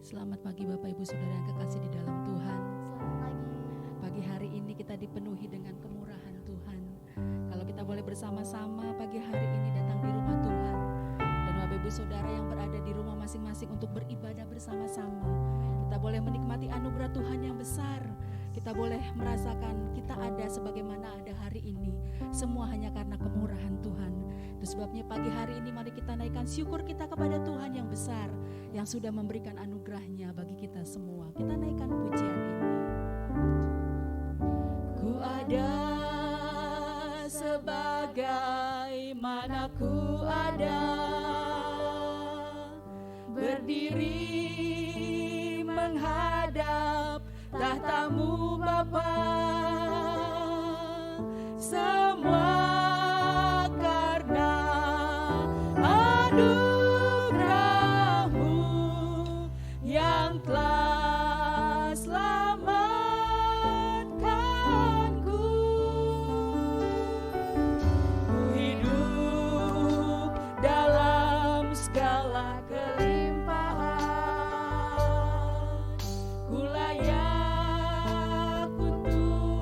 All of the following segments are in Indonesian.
Selamat pagi Bapak Ibu Saudara yang kekasih di dalam Tuhan. Selamat pagi. Pagi hari ini kita dipenuhi dengan kemurahan Tuhan. Kalau kita boleh bersama-sama pagi hari ini datang di rumah Tuhan. Dan Bapak Ibu Saudara yang berada di rumah masing-masing untuk beribadah bersama-sama. Kita boleh menikmati anugerah Tuhan yang besar. Kita boleh merasakan kita ada sebagaimana ada hari ini. Semua hanya karena kemurahan Tuhan. Itu sebabnya pagi hari ini mari kita naikkan syukur kita kepada Tuhan yang besar, yang sudah memberikan anugerahnya bagi kita semua. Kita naikkan pujian ini. Ku ada sebagaimana ku ada, berdiri menghadap tahtamu Bapa, semua karena anugerah-Mu yang telah selamatkanku. Ku hidup dalam segala kelimpahan, ku layak untuk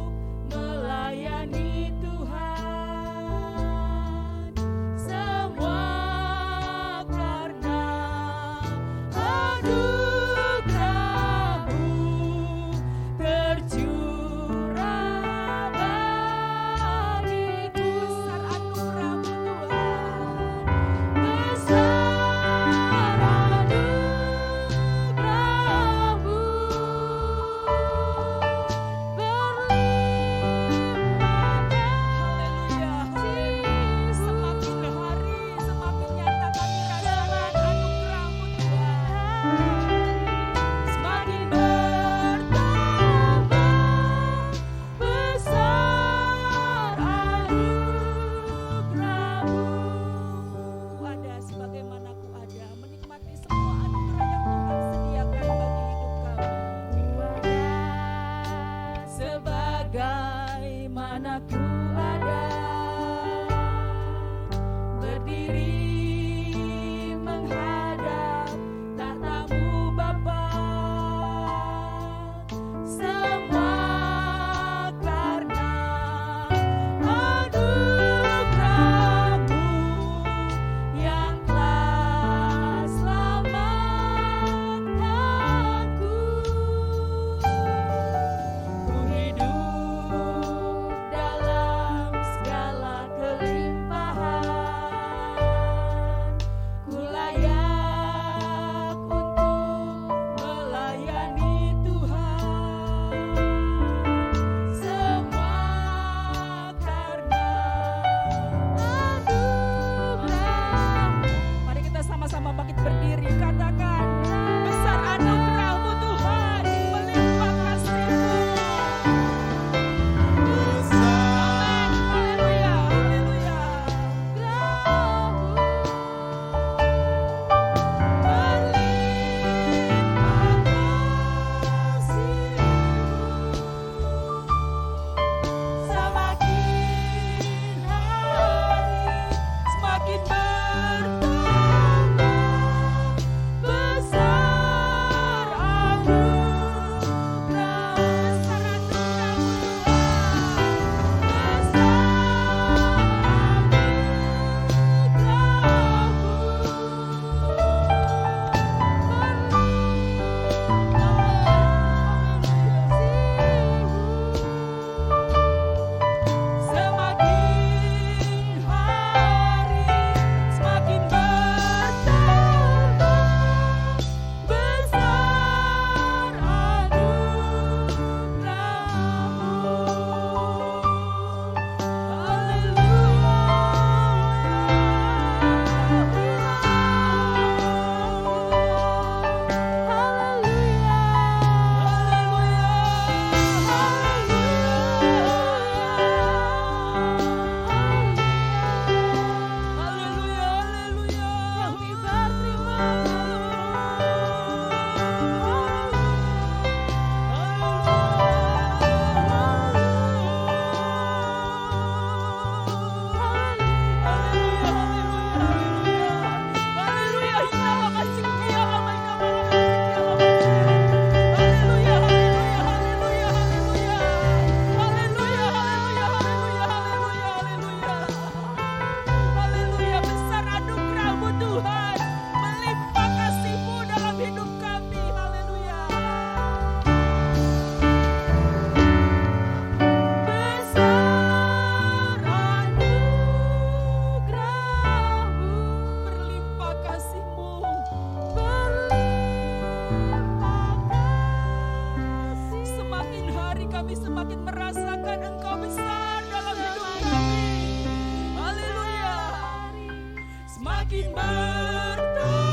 semakin bertambah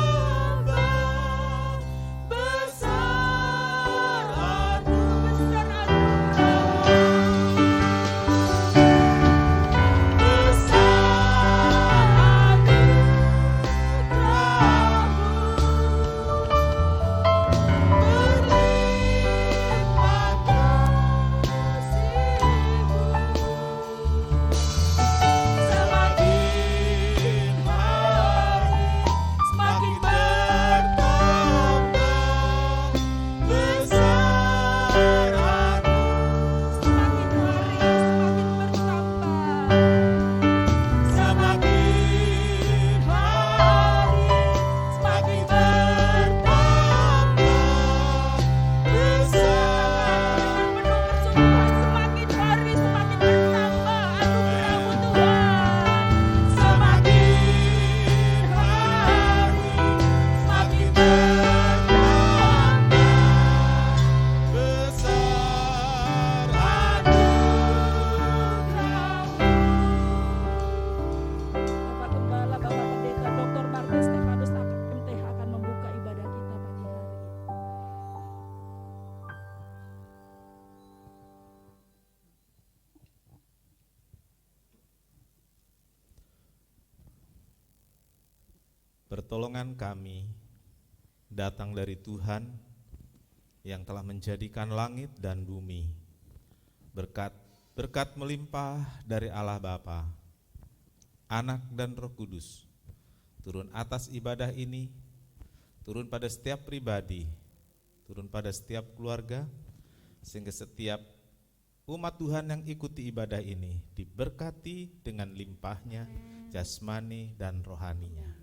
besar Pertolongan kami datang dari Tuhan yang telah menjadikan langit dan bumi. Berkat melimpah dari Allah Bapa, Anak dan Roh Kudus turun atas ibadah ini, turun pada setiap pribadi, turun pada setiap keluarga, sehingga setiap umat Tuhan yang ikuti ibadah ini diberkati dengan limpahnya jasmani dan rohaninya,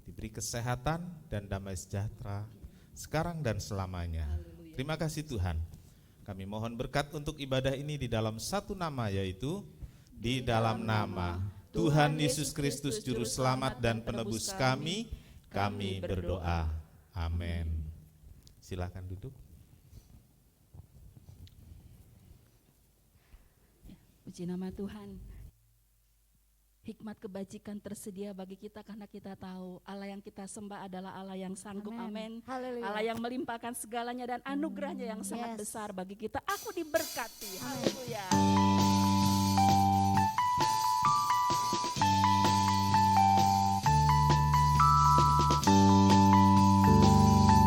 diberi kesehatan dan damai sejahtera sekarang dan selamanya. Terima kasih Tuhan. Kami mohon berkat untuk ibadah ini di dalam satu nama, yaitu di dalam nama Tuhan Yesus Kristus Juru Selamat dan Penebus kami berdoa. Amin. Silakan duduk. Puji nama Tuhan. Hikmat kebajikan tersedia bagi kita karena kita tahu Allah yang kita sembah adalah Allah yang sanggup. Amin. Allah yang melimpahkan segalanya dan anugerahnya yang sangat besar bagi kita. Aku diberkati. Haleluya.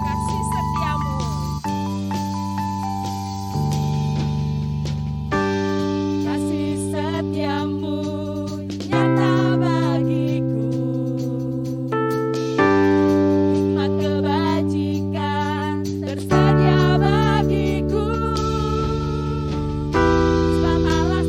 Kasih setiamu, kasih setiamu nyata bagiku, hikmat kebajikan tersedia bagiku, sebab Allah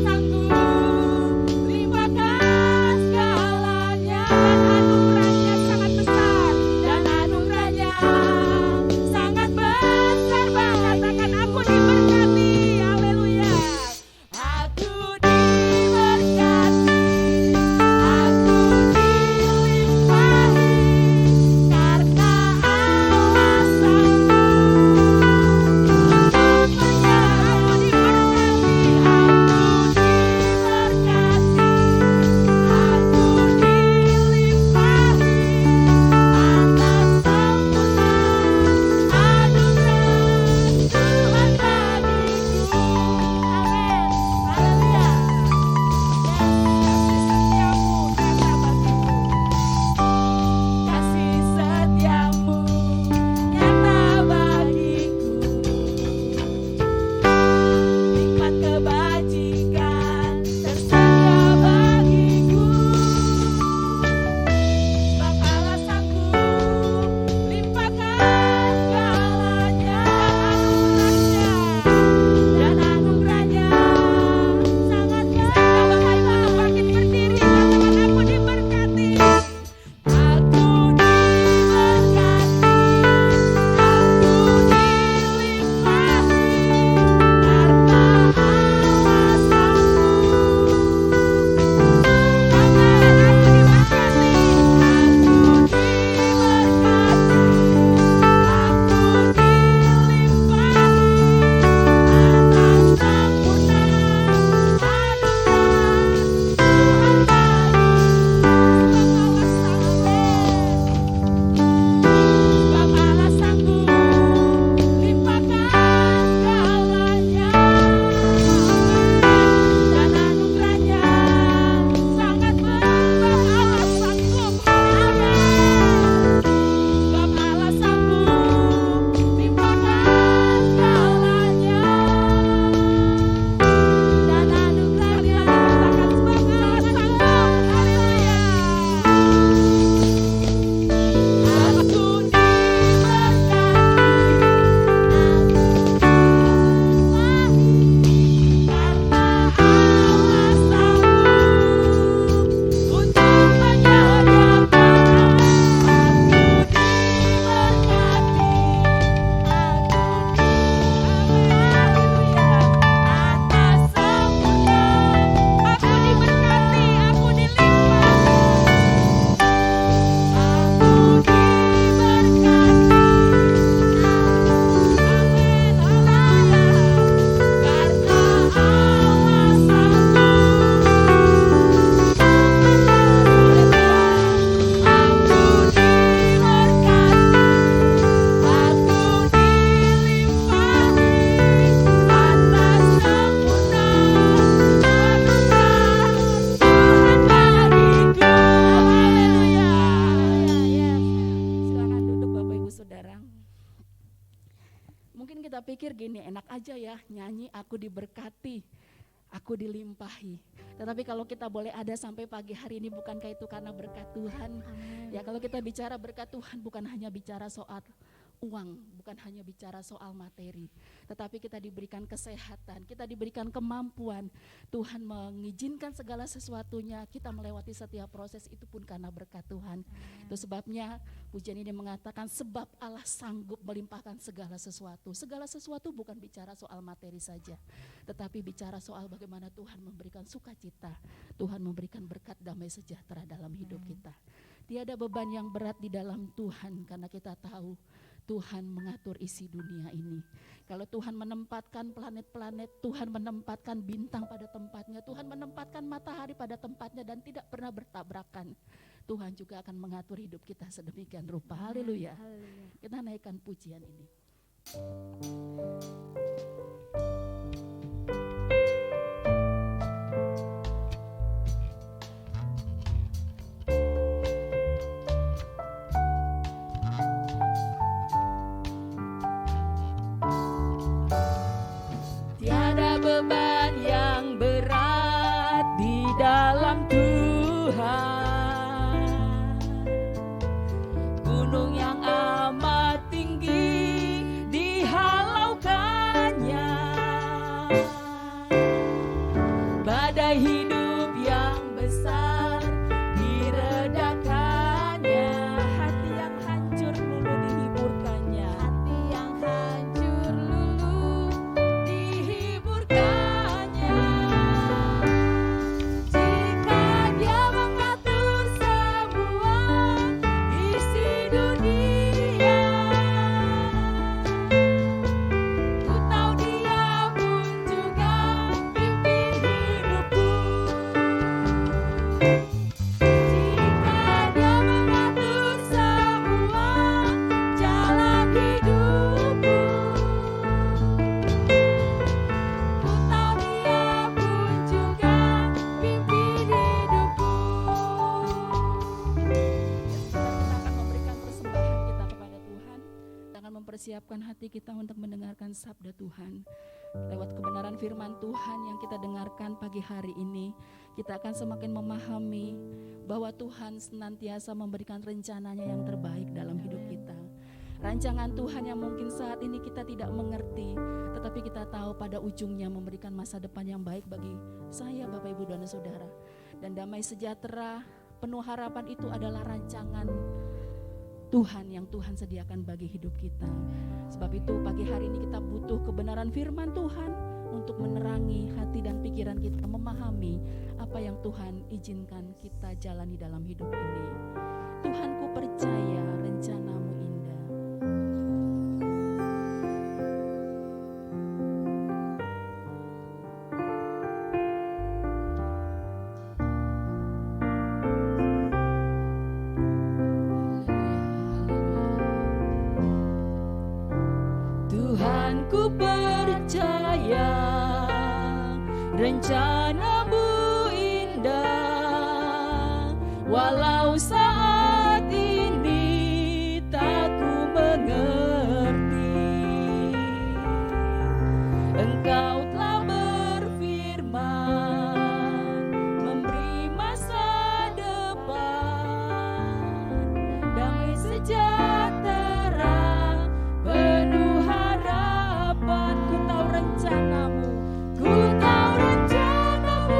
kita pikir gini, enak aja ya nyanyi aku diberkati, aku dilimpahi. Tetapi kalau kita boleh ada sampai pagi hari ini, bukankah itu karena berkat Tuhan? Amin. Ya kalau kita bicara berkat Tuhan bukan hanya bicara soal uang, bukan hanya bicara soal materi, tetapi kita diberikan kesehatan, kita diberikan kemampuan. Tuhan mengizinkan segala sesuatunya, kita melewati setiap proses itu pun karena berkat Tuhan. Itu sebabnya pujian ini mengatakan sebab Allah sanggup melimpahkan segala sesuatu. Segala sesuatu bukan bicara soal materi saja, tetapi bicara soal bagaimana Tuhan memberikan sukacita, Tuhan memberikan berkat damai sejahtera dalam hidup kita. Tiada beban yang berat di dalam Tuhan, karena kita tahu Tuhan mengatur isi dunia ini. Kalau Tuhan menempatkan planet-planet, Tuhan menempatkan bintang pada tempatnya, Tuhan menempatkan matahari pada tempatnya dan tidak pernah bertabrakan, Tuhan juga akan mengatur hidup kita sedemikian rupa. Haleluya. Kita naikkan pujian ini. Beban yang berat di dalam Tuhan, gunung yang amat tinggi dihalaukannya, badai hidup yang besar diredakannya, hati yang hancur lulu dihiburkannya, hati yang hancur lulu siapkan hati kita untuk mendengarkan sabda Tuhan. Lewat kebenaran firman Tuhan yang kita dengarkan pagi hari ini, kita akan semakin memahami bahwa Tuhan senantiasa memberikan rencananya yang terbaik dalam hidup kita. Rancangan Tuhan yang mungkin saat ini kita tidak mengerti, tetapi kita tahu pada ujungnya memberikan masa depan yang baik bagi saya, Bapak, Ibu, dan Saudara. Dan damai sejahtera, penuh harapan itu adalah rancangan Tuhan yang Tuhan sediakan bagi hidup kita. Sebab itu pagi hari ini kita butuh kebenaran firman Tuhan untuk menerangi hati dan pikiran kita, memahami apa yang Tuhan izinkan kita jalani dalam hidup ini. Tuhan, ku percaya rencana-Mu indah. Ku percaya rencana-Mu indah, walau saat ini tak ku mengerti. Engkau telah berfirman, memberi masa depan, damai sejahtera, penuh harapan. Ku tahu rencana-Mu, ku tahu rencana-Mu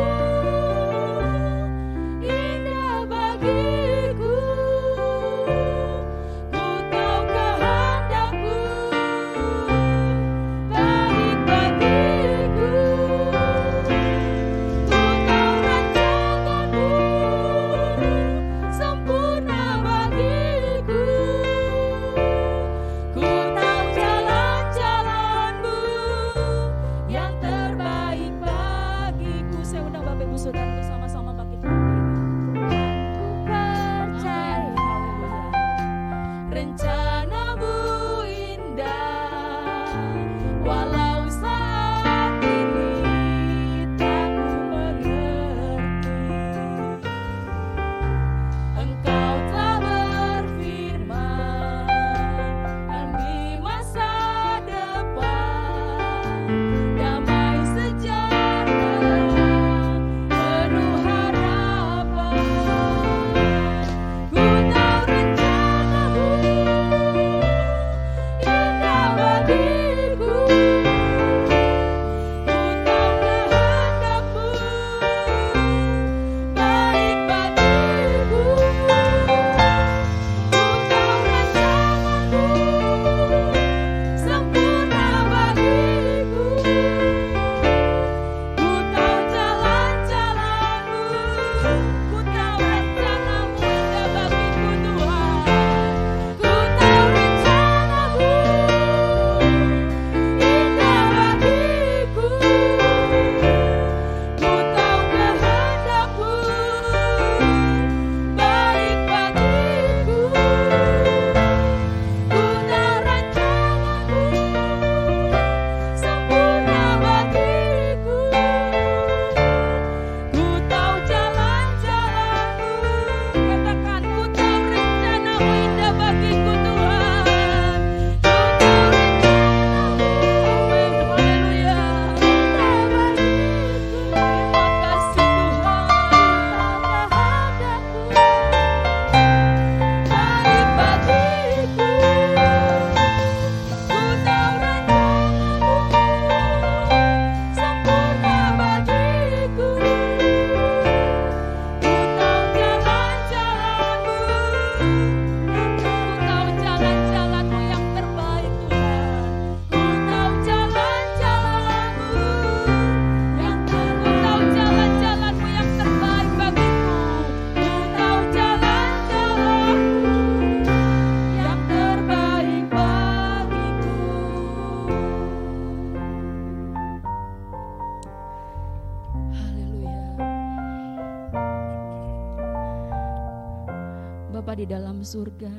Bapa di dalam surga,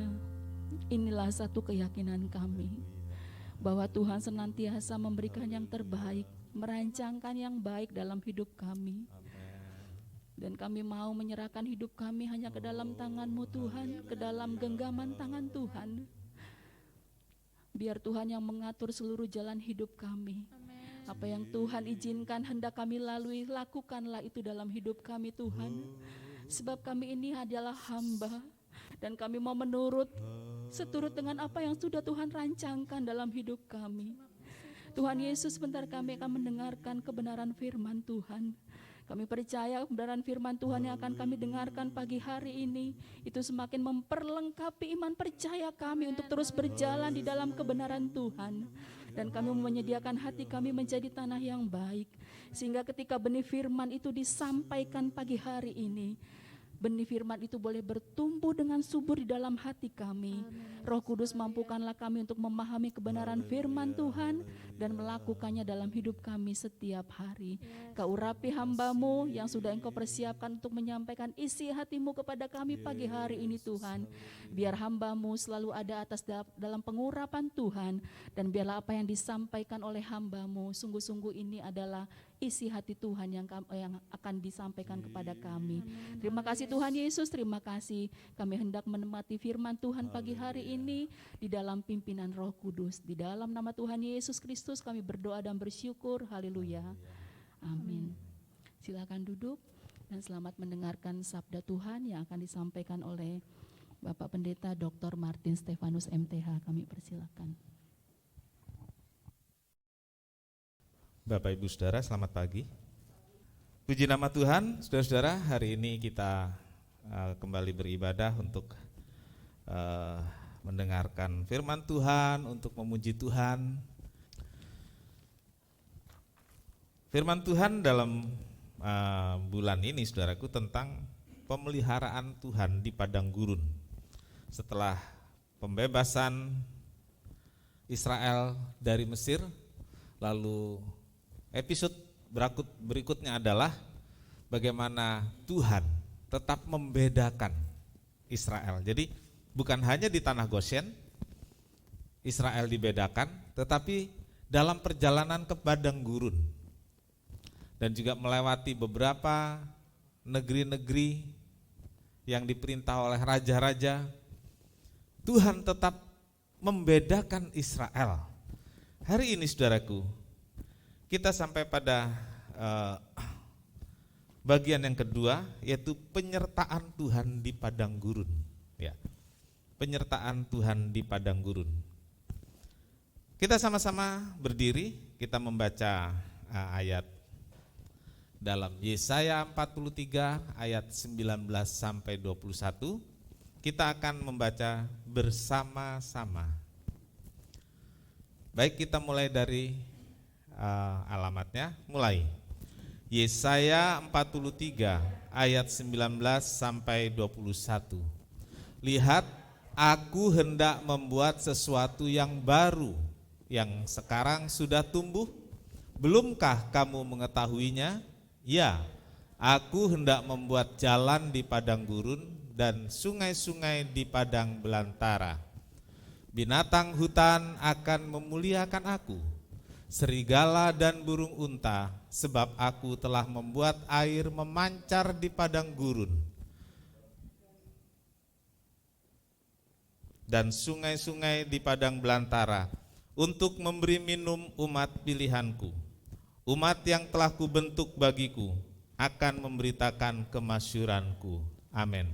inilah satu keyakinan kami, bahwa Tuhan senantiasa memberikan yang terbaik, merancangkan yang baik dalam hidup kami. Dan kami mau menyerahkan hidup kami hanya ke dalam tangan-Mu Tuhan, ke dalam genggaman tangan Tuhan. Biar Tuhan yang mengatur seluruh jalan hidup kami. Apa yang Tuhan izinkan hendak kami lalui, lakukanlah itu dalam hidup kami Tuhan. Sebab kami ini adalah hamba, dan kami mau menurut seturut dengan apa yang sudah Tuhan rancangkan dalam hidup kami. Tuhan Yesus, sebentar kami akan mendengarkan kebenaran firman Tuhan. Kami percaya kebenaran firman Tuhan yang akan kami dengarkan pagi hari ini itu semakin memperlengkapi iman percaya kami untuk terus berjalan di dalam kebenaran Tuhan. Dan kami menyediakan hati kami menjadi tanah yang baik, sehingga ketika benih firman itu disampaikan pagi hari ini, benih firman itu boleh bertumbuh dengan subur di dalam hati kami. Roh Kudus, mampukanlah kami untuk memahami kebenaran firman Tuhan dan melakukannya dalam hidup kami setiap hari. Kau urapi hamba-Mu yang sudah Engkau persiapkan untuk menyampaikan isi hati-Mu kepada kami pagi hari ini Tuhan. Biar hamba-Mu selalu ada dalam pengurapan Tuhan, dan biarlah apa yang disampaikan oleh hamba-Mu sungguh-sungguh ini adalah isi hati Tuhan yang akan disampaikan kepada kami. Terima kasih Tuhan Yesus, terima kasih kami hendak menikmati firman Tuhan pagi hari ini di dalam pimpinan Roh Kudus. Di dalam nama Tuhan Yesus Kristus kami berdoa dan bersyukur. Haleluya. Amin. Silakan duduk dan selamat mendengarkan sabda Tuhan yang akan disampaikan oleh Bapak Pendeta Dr. Martin Stefanus MTH. Kami persilakan. Bapak Ibu Saudara, selamat pagi. Puji nama Tuhan, saudara-saudara, hari ini kita kembali beribadah untuk mendengarkan firman Tuhan, untuk memuji Tuhan. Firman Tuhan dalam bulan ini, saudaraku, tentang pemeliharaan Tuhan di padang gurun. Setelah pembebasan Israel dari Mesir, lalu episode berikutnya adalah bagaimana Tuhan tetap membedakan Israel. Jadi bukan hanya di tanah Goshen Israel dibedakan, tetapi dalam perjalanan ke padang gurun dan juga melewati beberapa negeri-negeri yang diperintah oleh raja-raja, Tuhan tetap membedakan Israel. Hari ini saudaraku, kita sampai pada bagian yang kedua, yaitu penyertaan Tuhan di padang gurun. Ya, penyertaan Tuhan di padang gurun. Kita sama-sama berdiri, kita membaca ayat dalam Yesaya 43 ayat 19 sampai 21. Kita akan membaca bersama-sama. Baik, kita mulai dari alamatnya, mulai. Yesaya 43 ayat 19 sampai 21. Lihat, aku hendak membuat sesuatu yang baru, yang sekarang sudah tumbuh. Belumkah kamu mengetahuinya? Ya, aku hendak membuat jalan di padang gurun dan sungai-sungai di padang belantara. Binatang hutan akan memuliakan aku, serigala dan burung unta, sebab aku telah membuat air memancar di padang gurun dan sungai-sungai di padang belantara, untuk memberi minum umat pilihanku. Umat yang telah kubentuk bagiku akan memberitakan kemasyuranku. Amin.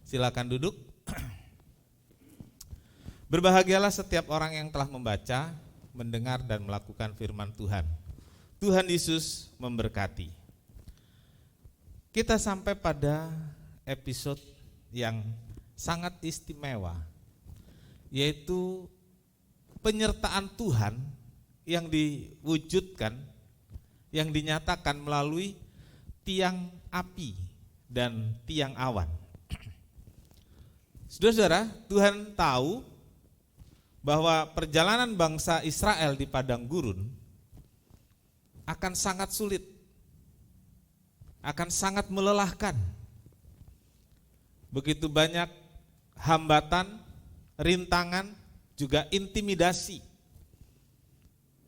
Silakan duduk. Berbahagialah setiap orang yang telah membaca, mendengar dan melakukan firman Tuhan. Tuhan Yesus memberkati. Kita sampai pada episode yang sangat istimewa, yaitu penyertaan Tuhan yang diwujudkan, yang dinyatakan melalui tiang api dan tiang awan. Saudara-saudara, Tuhan tahu bahwa perjalanan bangsa Israel di padang gurun akan sangat sulit, akan sangat melelahkan. Begitu banyak hambatan, rintangan, juga intimidasi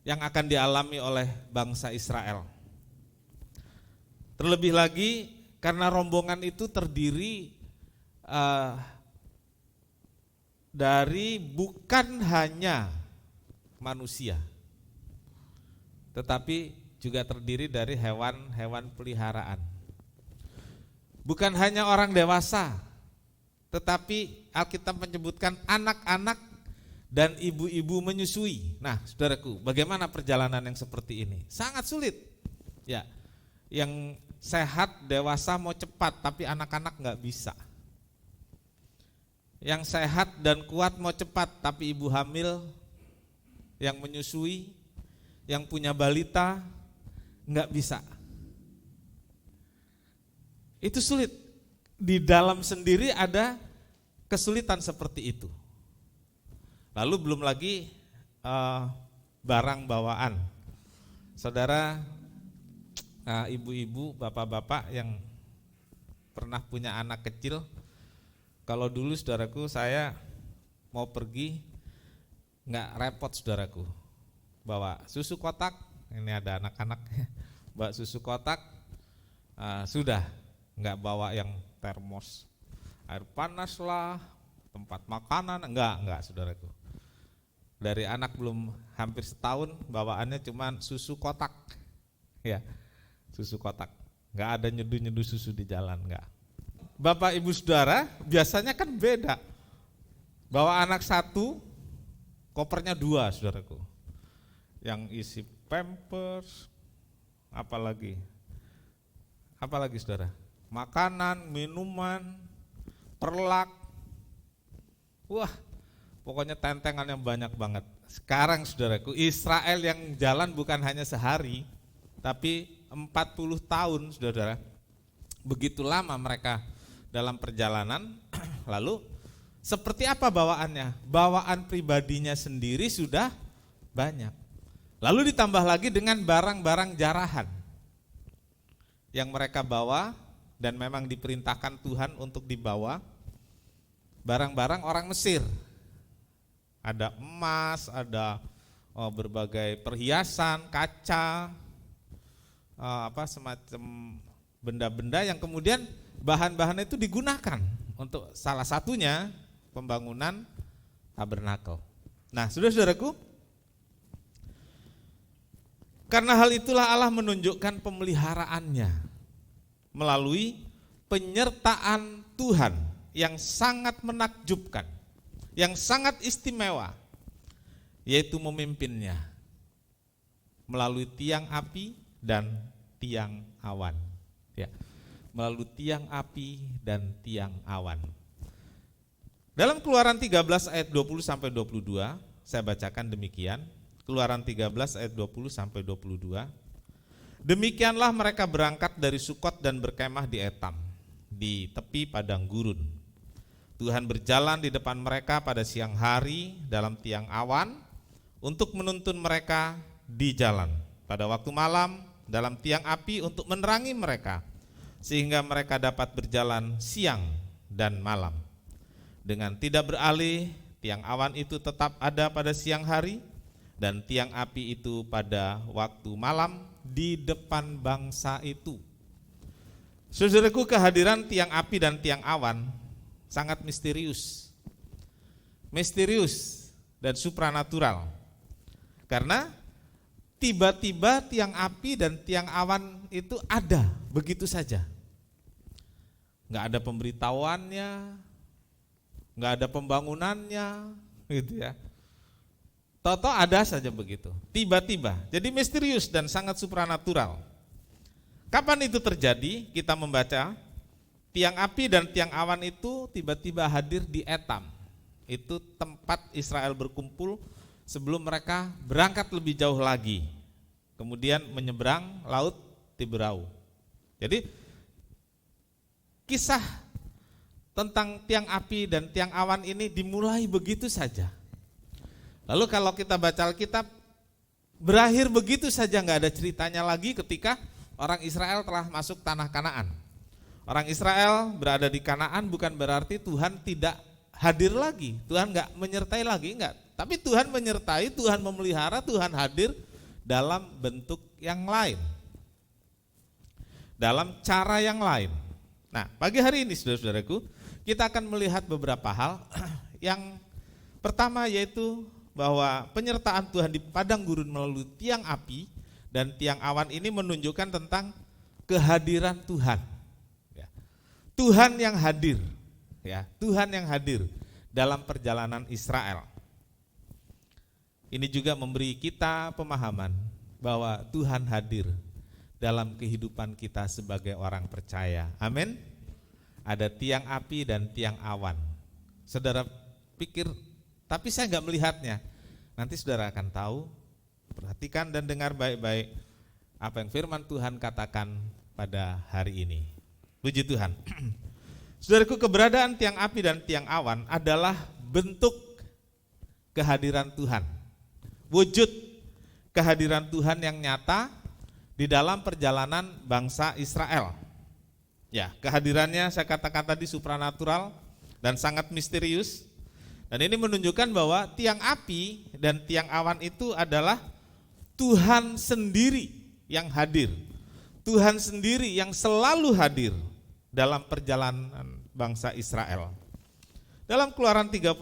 yang akan dialami oleh bangsa Israel. Terlebih lagi karena rombongan itu terdiri dari bukan hanya manusia, tetapi juga terdiri dari hewan-hewan peliharaan. Bukan hanya orang dewasa, tetapi Alkitab menyebutkan anak-anak dan ibu-ibu menyusui. Nah, saudaraku, bagaimana perjalanan yang seperti ini? Sangat sulit. Ya, yang sehat dewasa mau cepat, tapi anak-anak nggak bisa. Yang sehat dan kuat mau cepat, tapi ibu hamil, yang menyusui, yang punya balita nggak bisa. Itu sulit. Di dalam sendiri ada kesulitan seperti itu. Lalu belum lagi barang bawaan. Saudara, ibu-ibu, bapak-bapak yang pernah punya anak kecil, kalau dulu saudaraku saya mau pergi nggak repot saudaraku, bawa susu kotak, ini ada anak-anak, bawa susu kotak, sudah nggak bawa yang termos, air panas lah, tempat makanan, enggak saudaraku. Dari anak belum hampir setahun bawaannya cuma susu kotak, ya susu kotak, nggak ada nyeduh-nyeduh susu di jalan, nggak. Bapak ibu saudara biasanya kan beda, bawa anak satu, kopernya dua saudaraku, yang isi pampers, apalagi saudara, makanan, minuman, perlak, wah pokoknya tentengannya banyak banget. Sekarang saudaraku, Israel yang jalan bukan hanya sehari, tapi 40 tahun saudara. Begitu lama mereka dalam perjalanan. Lalu seperti apa bawaannya? Bawaan pribadinya sendiri sudah banyak. Lalu ditambah lagi dengan barang-barang jarahan yang mereka bawa, dan memang diperintahkan Tuhan untuk dibawa. Barang-barang orang Mesir. Ada emas, ada berbagai perhiasan, kaca, semacam benda-benda yang kemudian bahan-bahan itu digunakan untuk salah satunya pembangunan tabernakel. Nah, saudara-saudaraku, karena hal itulah Allah menunjukkan pemeliharaannya melalui penyertaan Tuhan yang sangat menakjubkan, yang sangat istimewa, yaitu memimpinnya melalui tiang api dan tiang awan. Ya, melalui tiang api dan tiang awan. Dalam Keluaran 13 ayat 20 sampai 22, saya bacakan demikian. Keluaran 13 ayat 20 sampai 22. Demikianlah mereka berangkat dari Sukot dan berkemah di Etam, di tepi padang gurun. Tuhan berjalan di depan mereka pada siang hari dalam tiang awan untuk menuntun mereka di jalan. Pada waktu malam dalam tiang api untuk menerangi mereka, sehingga mereka dapat berjalan siang dan malam. Dengan tidak beralih, tiang awan itu tetap ada pada siang hari, dan tiang api itu pada waktu malam di depan bangsa itu. Saudaraku, kehadiran tiang api dan tiang awan sangat misterius dan supranatural. Karena tiba-tiba tiang api dan tiang awan itu ada begitu saja. Enggak ada pemberitahuannya, enggak ada pembangunannya, gitu ya. Tahu-tahu ada saja begitu, tiba-tiba. Jadi misterius dan sangat supranatural. Kapan itu terjadi? Kita membaca tiang api dan tiang awan itu tiba-tiba hadir di Etam. Itu tempat Israel berkumpul sebelum mereka berangkat lebih jauh lagi, kemudian menyeberang laut Tiberau. Jadi kisah tentang tiang api dan tiang awan ini dimulai begitu saja. Lalu kalau kita baca Alkitab, berakhir begitu saja, nggak ada ceritanya lagi ketika orang Israel telah masuk tanah Kanaan. Orang Israel berada di Kanaan bukan berarti Tuhan tidak hadir lagi, Tuhan nggak menyertai lagi, enggak. Tapi Tuhan menyertai, Tuhan memelihara, Tuhan hadir dalam bentuk yang lain, dalam cara yang lain. Nah, pagi hari ini saudara-saudaraku, kita akan melihat beberapa hal. Yang pertama yaitu bahwa penyertaan Tuhan di padang gurun melalui tiang api dan tiang awan ini menunjukkan tentang kehadiran Tuhan. Ya. Tuhan yang hadir, ya, Tuhan yang hadir dalam perjalanan Israel. Ini juga memberi kita pemahaman bahwa Tuhan hadir dalam kehidupan kita sebagai orang percaya. Amin. Ada tiang api dan tiang awan. Saudara pikir, tapi saya enggak melihatnya. Nanti saudara akan tahu. Perhatikan dan dengar baik-baik apa yang firman Tuhan katakan pada hari ini. Puji Tuhan. Saudaraku, keberadaan tiang api dan tiang awan adalah bentuk kehadiran Tuhan. Wujud kehadiran Tuhan yang nyata di dalam perjalanan bangsa Israel. Ya, kehadirannya saya katakan tadi supranatural dan sangat misterius. Dan ini menunjukkan bahwa tiang api dan tiang awan itu adalah Tuhan sendiri yang hadir. Tuhan sendiri yang selalu hadir dalam perjalanan bangsa Israel. Dalam Keluaran 33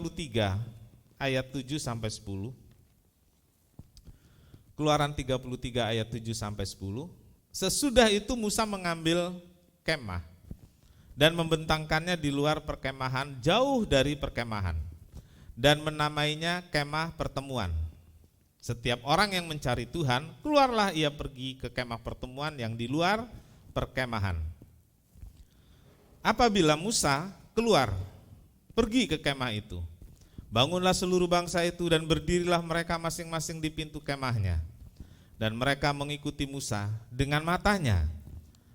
ayat 7 sampai 10. Keluaran 33 ayat 7 sampai 10. Sesudah itu Musa mengambil kemah dan membentangkannya di luar perkemahan jauh dari perkemahan dan menamainya kemah pertemuan. Setiap orang yang mencari Tuhan, keluarlah ia pergi ke kemah pertemuan yang di luar perkemahan. Apabila Musa keluar, pergi ke kemah itu, bangunlah seluruh bangsa itu dan berdirilah mereka masing-masing di pintu kemahnya. Dan mereka mengikuti Musa dengan matanya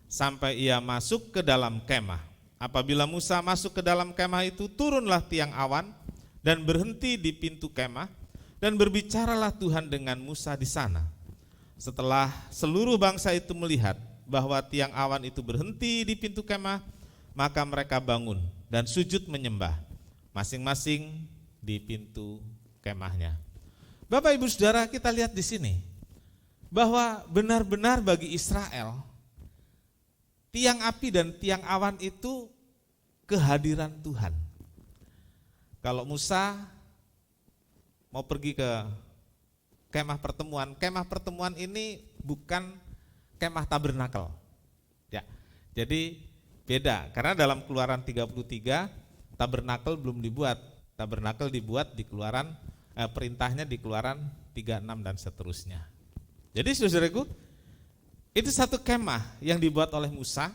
sampai ia masuk ke dalam kemah. Apabila Musa masuk ke dalam kemah itu, turunlah tiang awan dan berhenti di pintu kemah, dan berbicaralah Tuhan dengan Musa di sana. Setelah seluruh bangsa itu melihat bahwa tiang awan itu berhenti di pintu kemah, maka mereka bangun dan sujud menyembah, masing-masing di pintu kemahnya. Bapak Ibu Saudara, kita lihat di sini bahwa benar-benar bagi Israel tiang api dan tiang awan itu kehadiran Tuhan. Kalau Musa mau pergi ke kemah pertemuan ini bukan kemah tabernakel. Ya. Jadi beda, karena dalam Keluaran 33 tabernakel belum dibuat. Tabernakel dibuat di Keluaran, perintahnya di Keluaran 36 dan seterusnya. Jadi saudaraku, itu satu kemah yang dibuat oleh Musa,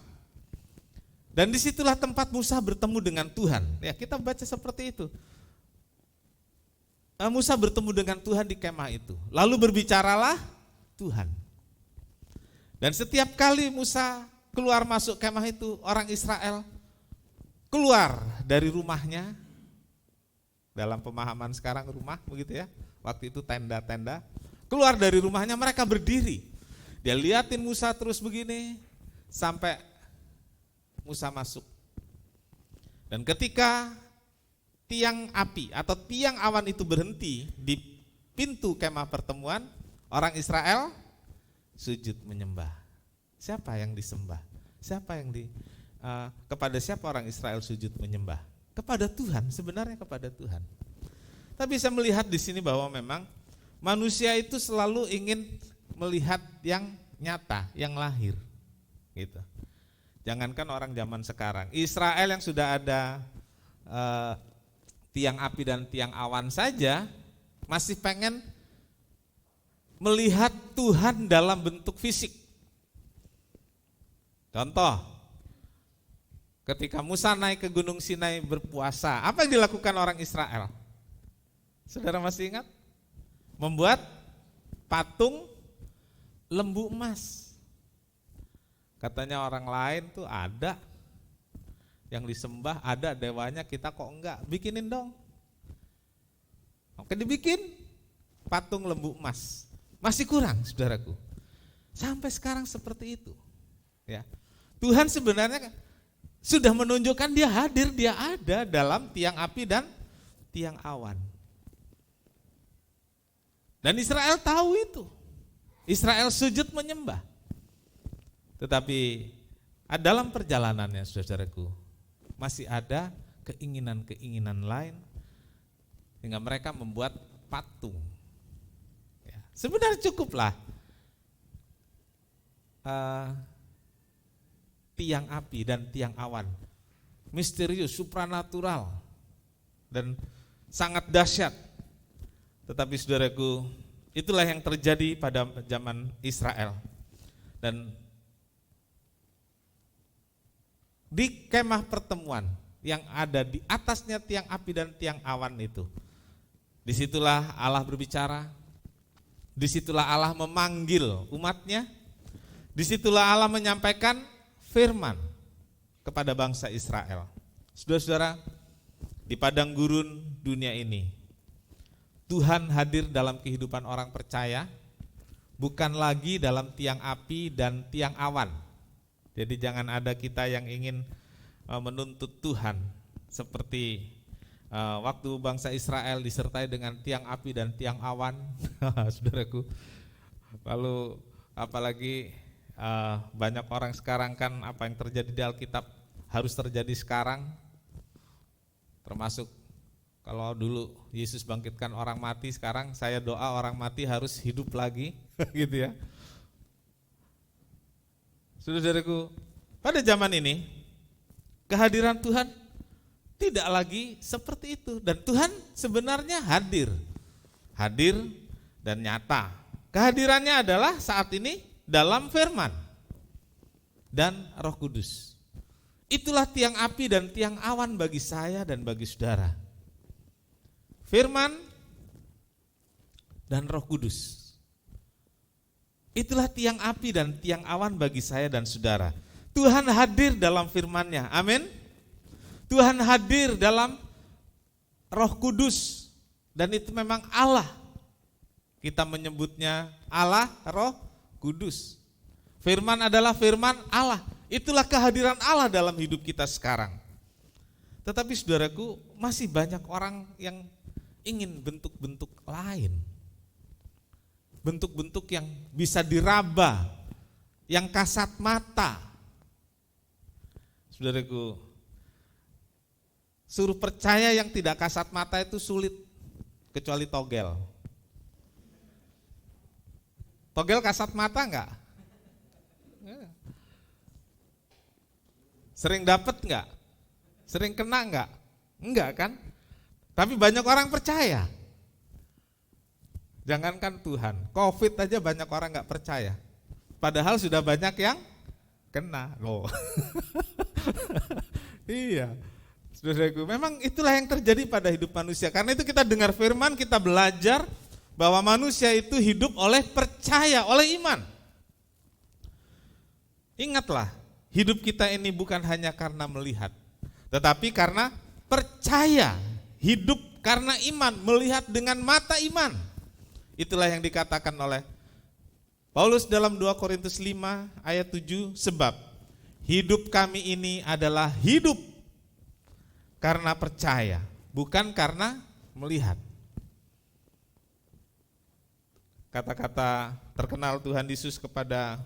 dan disitulah tempat Musa bertemu dengan Tuhan. Ya, kita baca seperti itu. Musa bertemu dengan Tuhan di kemah itu. Lalu berbicaralah Tuhan. Dan setiap kali Musa keluar masuk kemah itu, orang Israel keluar dari rumahnya. Dalam pemahaman sekarang rumah begitu ya. Waktu itu tenda-tenda. Keluar dari rumahnya, mereka berdiri. Dia liatin Musa terus begini sampai Musa masuk. Dan ketika tiang api atau tiang awan itu berhenti di pintu kemah pertemuan, orang Israel sujud menyembah. Siapa yang disembah? Kepada siapa orang Israel sujud menyembah? Kepada Tuhan, sebenarnya kepada Tuhan. Tapi saya melihat di sini bahwa memang manusia itu selalu ingin melihat yang nyata, yang lahir, gitu. Jangankan orang zaman sekarang, Israel yang sudah ada tiang api dan tiang awan saja masih pengen melihat Tuhan dalam bentuk fisik. Contoh, ketika Musa naik ke Gunung Sinai berpuasa, apa yang dilakukan orang Israel? Saudara masih ingat? Membuat patung lembu emas. Katanya orang lain tuh ada yang disembah, ada dewanya, kita kok enggak, bikinin dong. Oke, dibikin patung lembu emas. Masih kurang, saudaraku. Sampai sekarang seperti itu. Ya. Tuhan sebenarnya sudah menunjukkan dia hadir, dia ada dalam tiang api dan tiang awan. Dan Israel tahu itu. Israel sujud menyembah. Tetapi dalam perjalanannya, saudaraku, masih ada keinginan-keinginan lain sehingga mereka membuat patung. Ya, sebenarnya cukuplah tiang api dan tiang awan, misterius, supranatural, dan sangat dahsyat. Tetapi saudaraku, itulah yang terjadi pada zaman Israel. Dan di kemah pertemuan yang ada di atasnya tiang api dan tiang awan itu, disitulah Allah berbicara, disitulah Allah memanggil umatnya, disitulah Allah menyampaikan firman kepada bangsa Israel. Saudara-saudara, di padang gurun dunia ini, Tuhan hadir dalam kehidupan orang percaya, bukan lagi dalam tiang api dan tiang awan. Jadi jangan ada kita yang ingin menuntut Tuhan seperti waktu bangsa Israel disertai dengan tiang api dan tiang awan, saudaraku. Lalu apalagi banyak orang sekarang kan apa yang terjadi di Alkitab harus terjadi sekarang, termasuk kalau dulu Yesus bangkitkan orang mati, sekarang saya doa orang mati harus hidup lagi, gitu ya. Saudaraku, pada zaman ini kehadiran Tuhan tidak lagi seperti itu, dan Tuhan sebenarnya hadir dan nyata. Kehadirannya adalah saat ini dalam firman dan Roh Kudus. Itulah tiang api dan tiang awan bagi saya dan bagi saudara. Firman dan Roh Kudus. Itulah tiang api dan tiang awan bagi saya dan saudara. Tuhan hadir dalam firman-Nya. Amin. Tuhan hadir dalam Roh Kudus, dan itu memang Allah. Kita menyebutnya Allah Roh Kudus. Firman adalah firman Allah. Itulah kehadiran Allah dalam hidup kita sekarang. Tetapi saudaraku, masih banyak orang yang ingin bentuk-bentuk lain, bentuk-bentuk yang bisa diraba, yang kasat mata. Saudaraku, suruh percaya yang tidak kasat mata itu sulit, kecuali togel. Togel kasat mata enggak? Sering dapat enggak? Sering kena enggak? Enggak kan? Tapi banyak orang percaya. Jangankan Tuhan, COVID aja banyak orang enggak percaya. Padahal sudah banyak yang kena loh. Iya. Saudaraku, memang itulah yang terjadi pada hidup manusia. Karena itu kita dengar firman, kita belajar bahwa manusia itu hidup oleh percaya, oleh iman. Ingatlah, hidup kita ini bukan hanya karena melihat, tetapi karena percaya. Hidup karena iman, melihat dengan mata iman. Itulah yang dikatakan oleh Paulus dalam 2 Korintus 5 ayat 7, sebab hidup kami ini adalah hidup karena percaya, bukan karena melihat. Kata-kata terkenal Tuhan Yesus kepada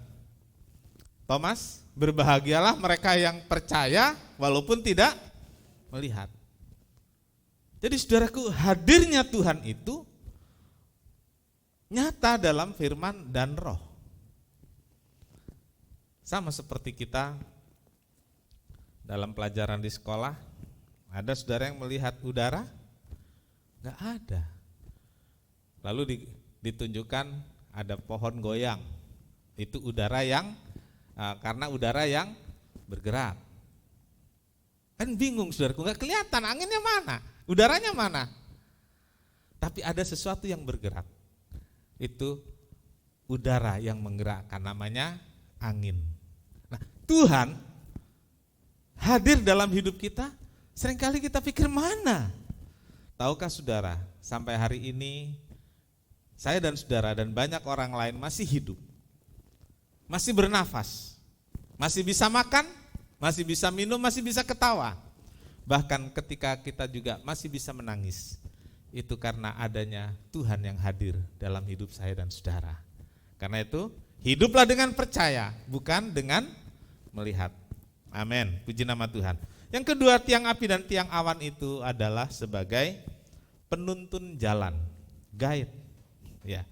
Thomas, berbahagialah mereka yang percaya walaupun tidak melihat. Jadi saudaraku, hadirnya Tuhan itu nyata dalam firman dan roh. Sama seperti kita dalam pelajaran di sekolah, ada saudara yang melihat udara? Enggak ada. Lalu ditunjukkan ada pohon goyang. Itu udara yang karena udara yang bergerak. Kan bingung saudaraku, enggak kelihatan anginnya mana, udaranya mana. Tapi ada sesuatu yang bergerak. Itu udara yang menggerakkan, namanya angin. Nah, Tuhan hadir dalam hidup kita. Seringkali kita pikir mana? Tahukah saudara, sampai hari ini saya dan saudara dan banyak orang lain masih hidup, masih bernafas, masih bisa makan, masih bisa minum, masih bisa ketawa. Bahkan ketika kita juga masih bisa menangis, itu karena adanya Tuhan yang hadir dalam hidup saya dan saudara. Karena itu, hiduplah dengan percaya, bukan dengan melihat. Amin, puji nama Tuhan. Yang kedua, tiang api dan tiang awan itu adalah sebagai penuntun jalan, guide. Ya,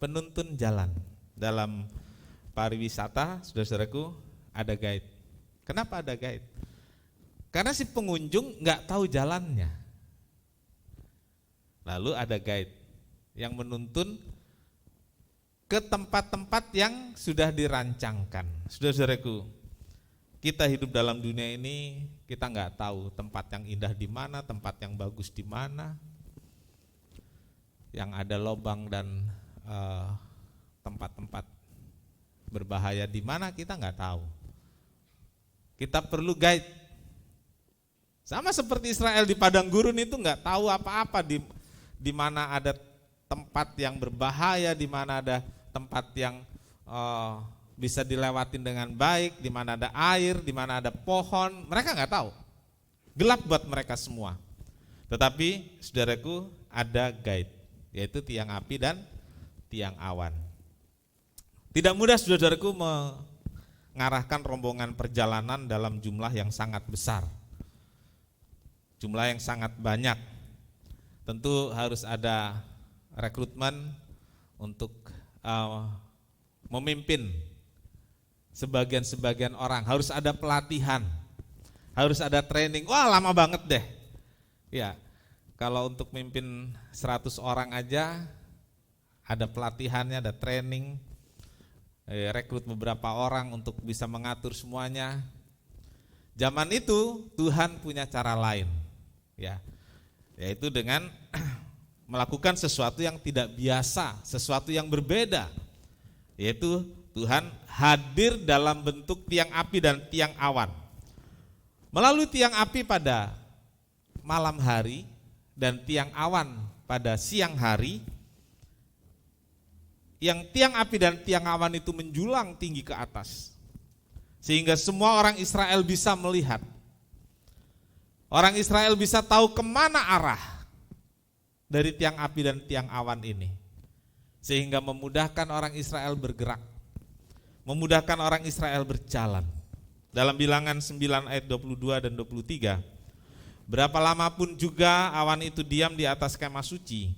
penuntun jalan. Dalam pariwisata, saudara-saudaraku, ada guide. Kenapa ada guide? Karena si pengunjung nggak tahu jalannya. Lalu ada guide yang menuntun ke tempat-tempat yang sudah dirancangkan. Saudara-saudaraku, kita hidup dalam dunia ini, kita nggak tahu tempat yang indah di mana, tempat yang bagus di mana, yang ada lubang dan tempat-tempat berbahaya di mana, kita nggak tahu. Kita perlu guide. Sama seperti Israel di padang gurun itu nggak tahu apa-apa di mana ada tempat yang berbahaya, di mana ada tempat yang bisa dilewatin dengan baik, di mana ada air, di mana ada pohon, mereka nggak tahu. Gelap buat mereka semua. Tetapi saudaraku, ada guide, yaitu tiang api dan tiang awan. Tidak mudah saudaraku mengarahkan rombongan perjalanan dalam jumlah yang sangat besar. Jumlah yang sangat banyak. Tentu harus ada rekrutmen untuk memimpin sebagian-sebagian orang. Harus ada pelatihan, harus ada training. Wah, lama banget deh. Ya, kalau untuk memimpin 100 orang aja ada pelatihannya, ada training, rekrut beberapa orang untuk bisa mengatur semuanya. Zaman itu Tuhan punya cara lain. Ya, yaitu dengan melakukan sesuatu yang tidak biasa, sesuatu yang berbeda, yaitu Tuhan hadir dalam bentuk tiang api dan tiang awan. Melalui tiang api pada malam hari dan tiang awan pada siang hari, yang tiang api dan tiang awan itu menjulang tinggi ke atas, sehingga semua orang Israel bisa melihat. Orang Israel bisa tahu kemana arah dari tiang api dan tiang awan ini, sehingga memudahkan orang Israel bergerak, memudahkan orang Israel berjalan. Dalam Bilangan 9 ayat 22 dan 23, berapa lama pun juga awan itu diam di atas kemah suci,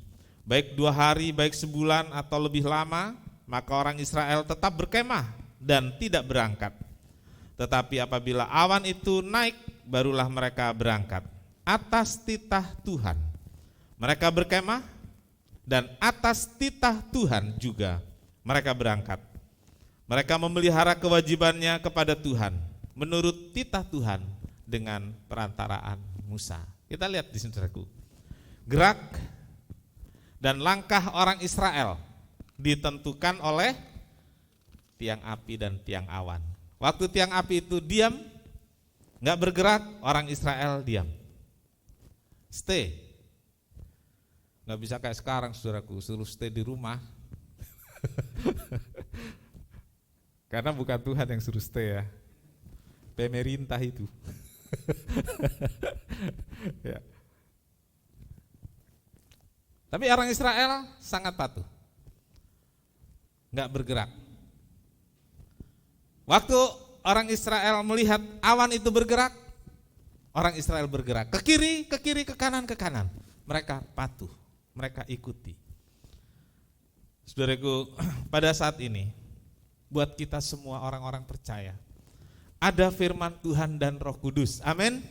baik 2 hari, baik sebulan atau lebih lama, maka orang Israel tetap berkemah dan tidak berangkat. Tetapi apabila awan itu naik, barulah mereka berangkat. Atas titah Tuhan mereka berkemah, dan atas titah Tuhan juga mereka berangkat. Mereka memelihara kewajibannya kepada Tuhan menurut titah Tuhan dengan perantaraan Musa. Kita lihat di sini, saudaraku. Gerak dan langkah orang Israel ditentukan oleh tiang api dan tiang awan. Waktu tiang api itu diam, nggak bergerak, orang Israel diam. Stay. Nggak bisa kayak sekarang, saudaraku, suruh stay di rumah. Karena bukan Tuhan yang suruh stay ya, pemerintah itu. Ya. Tapi orang Israel sangat patuh, nggak bergerak. Waktu orang Israel melihat awan itu bergerak, orang Israel bergerak ke kiri, ke kanan, ke kanan. Mereka patuh, mereka ikuti. Saudaraku, pada saat ini, buat kita semua orang-orang percaya, ada firman Tuhan dan Roh Kudus. Amin.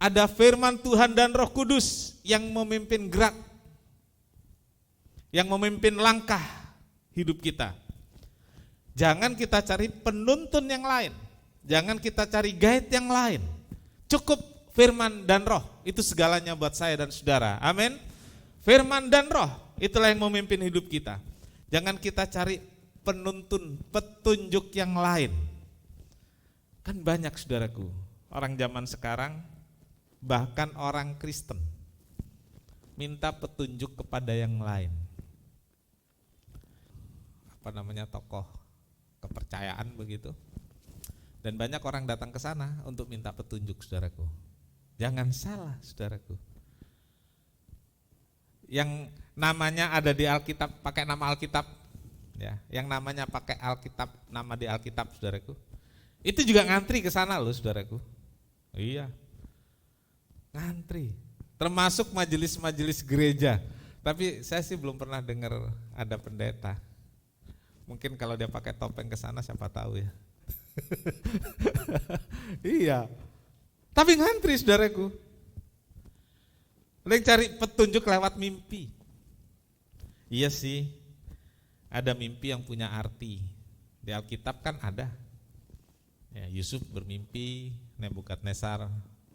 Ada firman Tuhan dan Roh Kudus yang memimpin gerak, yang memimpin langkah hidup kita. Jangan kita cari penuntun yang lain, jangan kita cari guide yang lain. Cukup firman dan Roh, itu segalanya buat saya dan saudara. Amin. Firman dan Roh, itulah yang memimpin hidup kita. Jangan kita cari penuntun, petunjuk yang lain. Kan banyak, saudaraku, orang zaman sekarang, bahkan orang Kristen, minta petunjuk kepada yang lain. Tokoh kepercayaan begitu. Dan banyak orang datang ke sana untuk minta petunjuk, saudaraku. Jangan salah, saudaraku. Yang namanya ada di Alkitab, pakai nama Alkitab, ya, yang namanya pakai Alkitab, nama di Alkitab, saudaraku. Itu juga ngantri ke sana loh, saudaraku. Iya. Ngantri. Termasuk majelis-majelis gereja. Tapi saya sih belum pernah dengar ada pendeta. Mungkin kalau dia pakai topeng ke sana siapa tahu ya. Iya. Tapi ngantri, saudaraku. Ada yang cari petunjuk lewat mimpi. Iya sih. Ada mimpi yang punya arti. Di Alkitab kan ada. Ya, Yusuf bermimpi, Nebukadnezar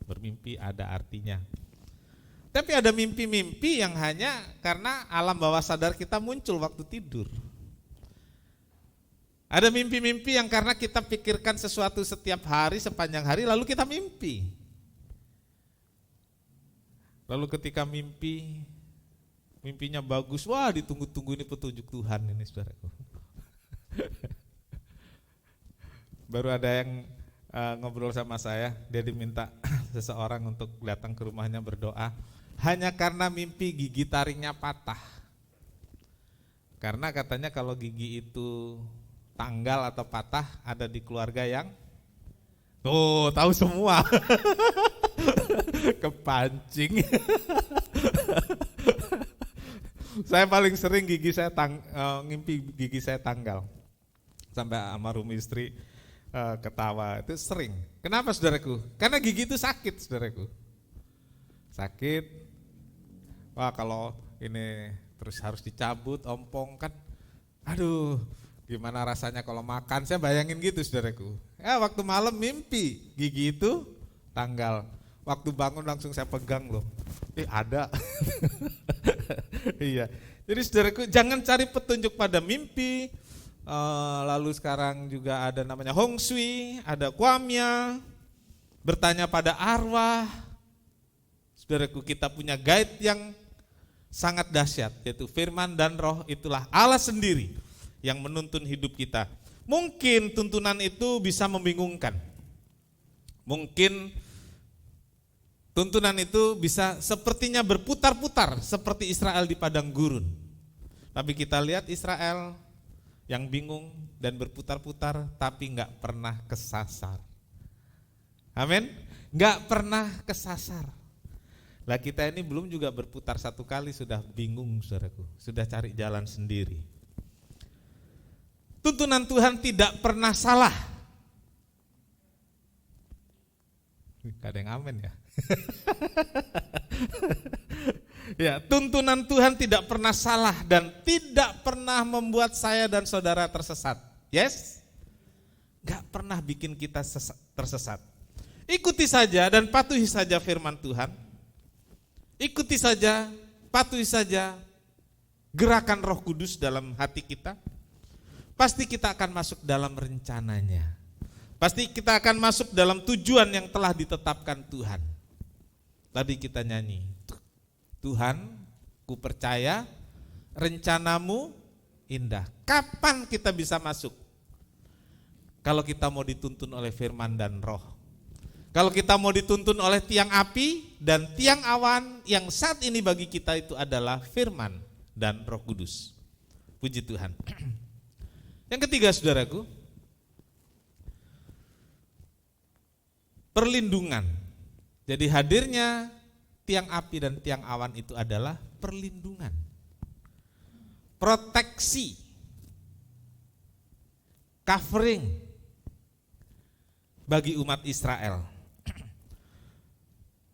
bermimpi, ada artinya. Tapi ada mimpi-mimpi yang hanya karena alam bawah sadar kita muncul waktu tidur. Ada mimpi-mimpi yang karena kita pikirkan sesuatu setiap hari, sepanjang hari, lalu kita mimpi. Lalu ketika mimpinya bagus, wah ditunggu-tunggu, ini petunjuk Tuhan ini, saudaraku. Baru ada yang ngobrol sama saya, dia diminta seseorang untuk datang ke rumahnya berdoa, hanya karena mimpi gigi taringnya patah. Karena katanya kalau gigi itu tanggal atau patah ada di keluarga yang tahu semua. Kepancing. Saya paling sering ngimpi gigi saya tanggal. Sampai almarhum istri ketawa, itu sering. Kenapa, saudaraku? Karena gigi itu sakit, saudaraku. Sakit. Wah, kalau ini terus harus dicabut, ompong kan. Aduh, gimana rasanya kalau makan? Saya bayangin gitu, saudaraku. Waktu malam mimpi gigi itu tanggal. Waktu bangun langsung saya pegang loh. Ada. Iya. Jadi saudaraku, jangan cari petunjuk pada mimpi. Lalu sekarang juga ada namanya Hong Shui, ada Kwamya, bertanya pada arwah. Saudaraku, kita punya guide yang sangat dahsyat, yaitu firman dan roh. Itulah Allah sendiri yang menuntun hidup kita. Mungkin tuntunan itu bisa membingungkan. Mungkin tuntunan itu bisa sepertinya berputar-putar seperti Israel di padang gurun. Tapi kita lihat Israel yang bingung dan berputar-putar tapi enggak pernah kesasar. Amin. Enggak pernah kesasar. Lah kita ini belum juga berputar satu kali sudah bingung, saudaraku. Sudah cari jalan sendiri. Tuntunan Tuhan tidak pernah salah. Gak ada yang amin ya. Ya, tuntunan Tuhan tidak pernah salah dan tidak pernah membuat saya dan saudara tersesat. Yes? Gak pernah bikin kita tersesat. Ikuti saja dan patuhi saja firman Tuhan. Ikuti saja, patuhi saja gerakan Roh Kudus dalam hati kita. Pasti kita akan masuk dalam rencananya. Pasti kita akan masuk dalam tujuan yang telah ditetapkan Tuhan. Tadi kita nyanyi, Tuhan, ku percaya rencanamu indah. Kapan kita bisa masuk? Kalau kita mau dituntun oleh firman dan roh. Kalau kita mau dituntun oleh tiang api dan tiang awan, yang saat ini bagi kita itu adalah firman dan Roh Kudus. Puji Tuhan. Yang ketiga, saudaraku, perlindungan. Jadi hadirnya tiang api dan tiang awan itu adalah perlindungan, proteksi, covering bagi umat Israel.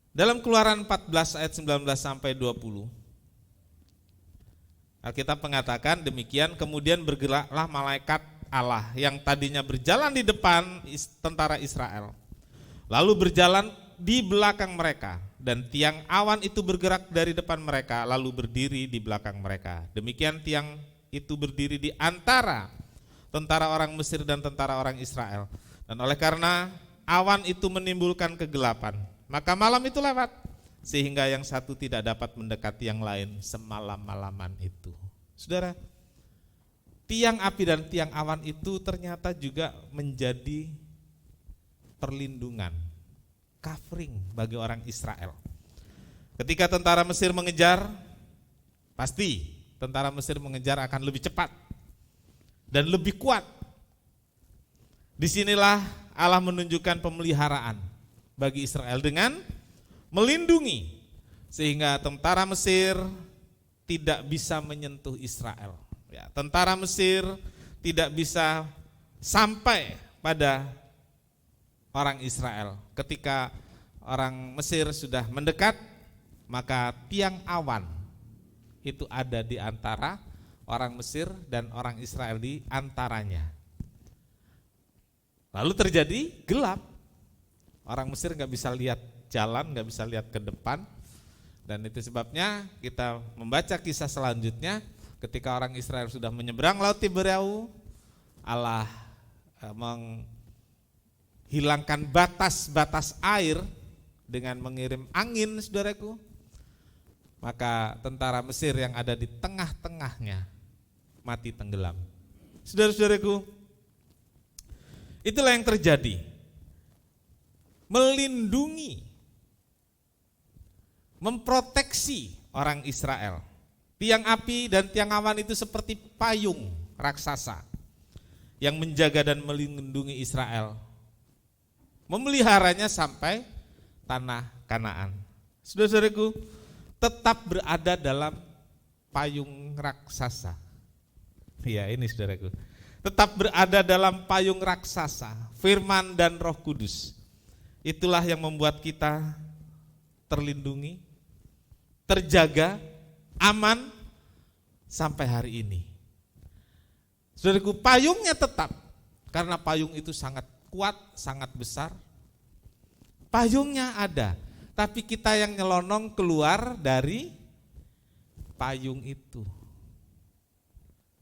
Dalam Keluaran 14 ayat 19 sampai 20, Alkitab mengatakan demikian, kemudian bergeraklah malaikat Allah yang tadinya berjalan di depan tentara Israel, lalu berjalan di belakang mereka, dan tiang awan itu bergerak dari depan mereka lalu berdiri di belakang mereka. Demikian tiang itu berdiri di antara tentara orang Mesir dan tentara orang Israel. Dan oleh karena awan itu menimbulkan kegelapan, maka malam itu lewat sehingga yang satu tidak dapat mendekati yang lain semalam-malaman itu. Saudara, tiang api dan tiang awan itu ternyata juga menjadi perlindungan, covering bagi orang Israel. Ketika tentara Mesir mengejar, pasti tentara Mesir mengejar akan lebih cepat dan lebih kuat. Disinilah Allah menunjukkan pemeliharaan bagi Israel dengan melindungi sehingga tentara Mesir tidak bisa menyentuh Israel. Ya, tentara Mesir tidak bisa sampai pada orang Israel. Ketika orang Mesir sudah mendekat, maka tiang awan itu ada di antara orang Mesir dan orang Israel di antaranya. Lalu terjadi gelap. Orang Mesir nggak bisa lihat jalan, nggak bisa lihat ke depan. Dan itu sebabnya kita membaca kisah selanjutnya, ketika orang Israel sudah menyeberang Laut Tiberau, Allah menghilangkan batas-batas air dengan mengirim angin, saudaraku. Maka tentara Mesir yang ada di tengah-tengahnya mati tenggelam. Saudara-saudaraku, itulah yang terjadi. Melindungi, memproteksi orang Israel. Tiang api dan tiang awan itu seperti payung raksasa yang menjaga dan melindungi Israel, memeliharanya sampai tanah Kanaan. Saudara-saudaraku, tetap berada dalam payung raksasa. Iya, ini saudaraku. Tetap berada dalam payung raksasa, firman dan Roh Kudus. Itulah yang membuat kita terlindungi, terjaga, aman sampai hari ini. Saudaraku, payungnya tetap, karena payung itu sangat kuat, sangat besar. Payungnya ada, tapi kita yang nyelonong keluar dari payung itu.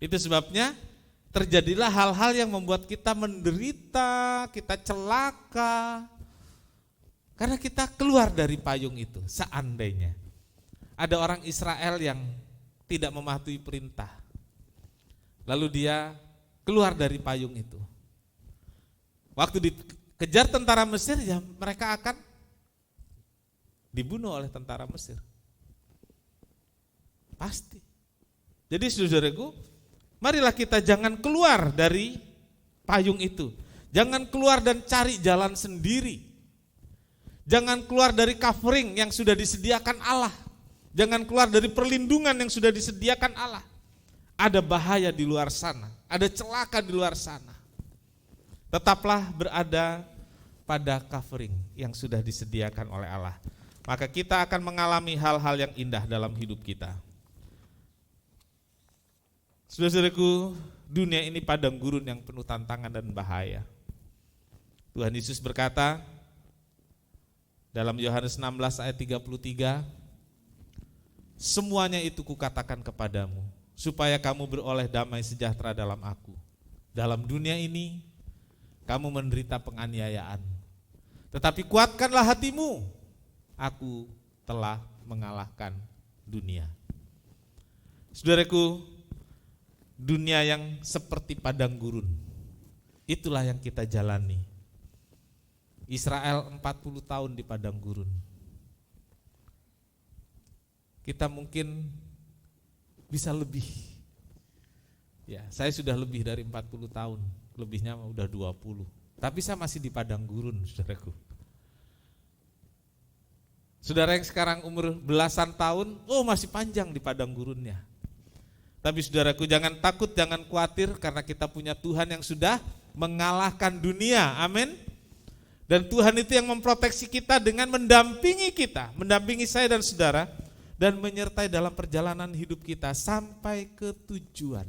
Itu sebabnya terjadilah hal-hal yang membuat kita menderita, kita celaka, karena kita keluar dari payung itu. Seandainya ada orang Israel yang tidak mematuhi perintah, lalu dia keluar dari payung itu, waktu dikejar tentara Mesir, ya mereka akan dibunuh oleh tentara Mesir. Pasti. Jadi saudaraku, marilah kita jangan keluar dari payung itu. Jangan keluar dan cari jalan sendiri. Jangan keluar dari covering yang sudah disediakan Allah. Jangan keluar dari perlindungan yang sudah disediakan Allah. Ada bahaya di luar sana, ada celaka di luar sana. Tetaplah berada pada covering yang sudah disediakan oleh Allah. Maka kita akan mengalami hal-hal yang indah dalam hidup kita. Saudara-saudaraku, dunia ini padang gurun yang penuh tantangan dan bahaya. Tuhan Yesus berkata dalam Yohanes 16 ayat 33, semuanya itu kukatakan kepadamu, supaya kamu beroleh damai sejahtera dalam aku. Dalam dunia ini kamu menderita penganiayaan, tetapi kuatkanlah hatimu, aku telah mengalahkan dunia. Saudaraku, dunia yang seperti padang gurun, itulah yang kita jalani. Israel 40 tahun di padang gurun. Kita mungkin bisa lebih. Ya, saya sudah lebih dari 40 tahun, lebihnya udah 20. Tapi saya masih di padang gurun, saudaraku. Saudara yang sekarang umur belasan tahun, masih panjang di padang gurunnya. Tapi saudaraku, jangan takut, jangan khawatir, karena kita punya Tuhan yang sudah mengalahkan dunia. Amin. Dan Tuhan itu yang memproteksi kita dengan mendampingi kita, mendampingi saya dan saudara, dan menyertai dalam perjalanan hidup kita sampai ke tujuan.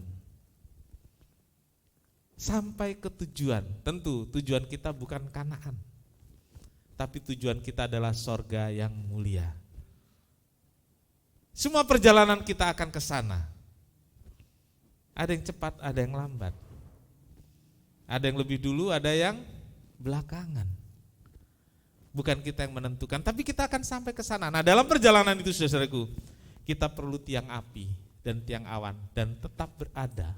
Sampai ke tujuan. Tentu tujuan kita bukan Kanaan, tapi tujuan kita adalah sorga yang mulia. Semua perjalanan kita akan ke sana. Ada yang cepat, ada yang lambat. Ada yang lebih dulu, ada yang belakangan. Bukan kita yang menentukan, tapi kita akan sampai ke sana. Nah, dalam perjalanan itu, saudaraku, kita perlu tiang api dan tiang awan dan tetap berada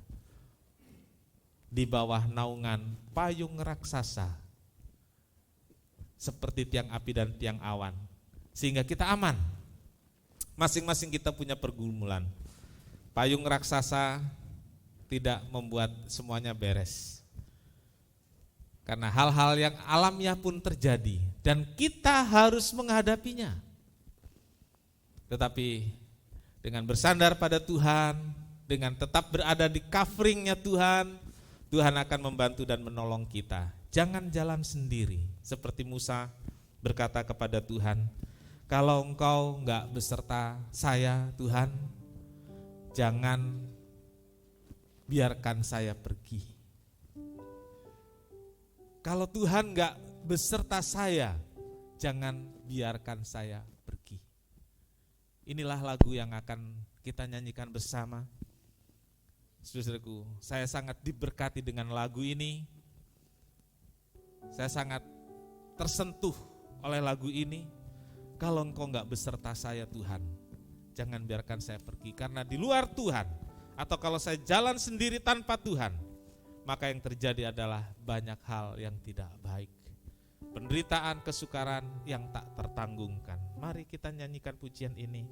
di bawah naungan payung raksasa seperti tiang api dan tiang awan, sehingga kita aman. Masing-masing kita punya pergumulan. Payung raksasa tidak membuat semuanya beres, karena hal-hal yang alamiah pun terjadi dan kita harus menghadapinya. Tetapi dengan bersandar pada Tuhan, dengan tetap berada di coveringnya Tuhan, Tuhan akan membantu dan menolong kita. Jangan jalan sendiri, seperti Musa berkata kepada Tuhan, kalau engkau enggak beserta saya Tuhan, jangan biarkan saya pergi. Kalau Tuhan enggak beserta saya, jangan biarkan saya pergi. Inilah lagu yang akan kita nyanyikan bersama. Saudaraku, saya sangat diberkati dengan lagu ini. Saya sangat tersentuh oleh lagu ini. Kalau engkau enggak beserta saya Tuhan, jangan biarkan saya pergi. Karena di luar Tuhan, atau kalau saya jalan sendiri tanpa Tuhan, maka yang terjadi adalah banyak hal yang tidak baik. Penderitaan, kesukaran yang tak tertanggungkan. Mari kita nyanyikan pujian ini.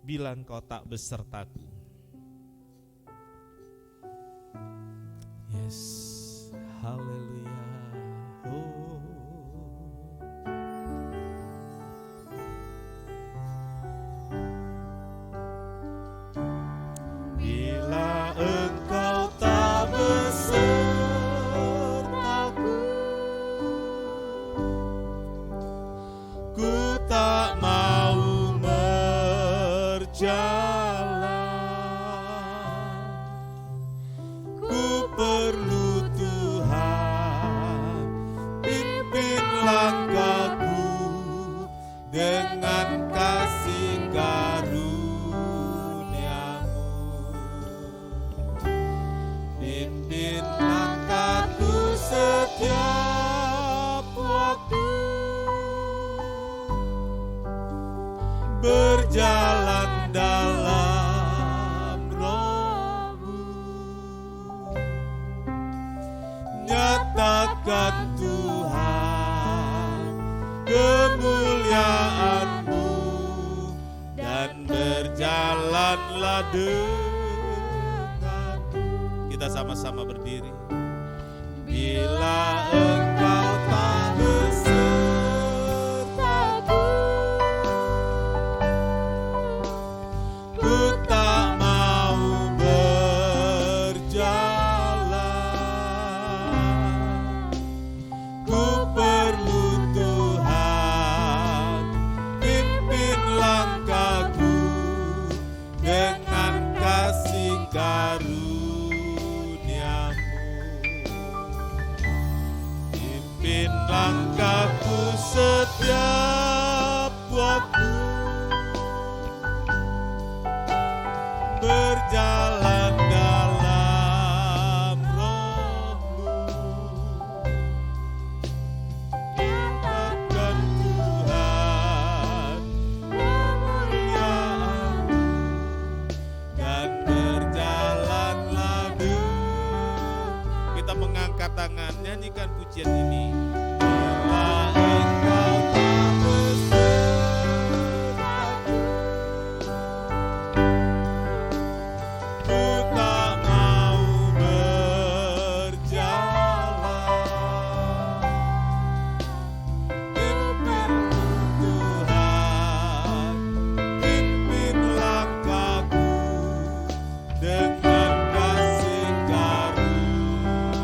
Bila engkau tak besertaku. Yes, haleluya. Oh. Bila engkau tak besertaku, ku tak mau berjalan. Ku perlu Tuhan, pimpin langkahku dengan kasih karunia-Mu. Pimpin langkahku setiap waktu, berjalan dalam Roh-Mu. Nyatakan Tuhan kemuliaan-Mu dan berjalanlah denganku. Kita sama-sama berdiri. Bila engkau tak besertaku, ku tak mau berjalan. Ku perlu Tuhan, pimpin langkahku dengan kasih karunia-Mu. Pimpin langkahku setiap waktu, berjalan dalam Roh-Mu. Nyatakan Tuhan kemuliaan-Mu dan berjalanlah denganku. Kita mengangkat tangan, nyanyikan pujian ini. Bila engkau tak besertaku, ku tak mau berjalan. Pimpin Tuhan, pimpin langkahku dengan kasih karunia-Mu.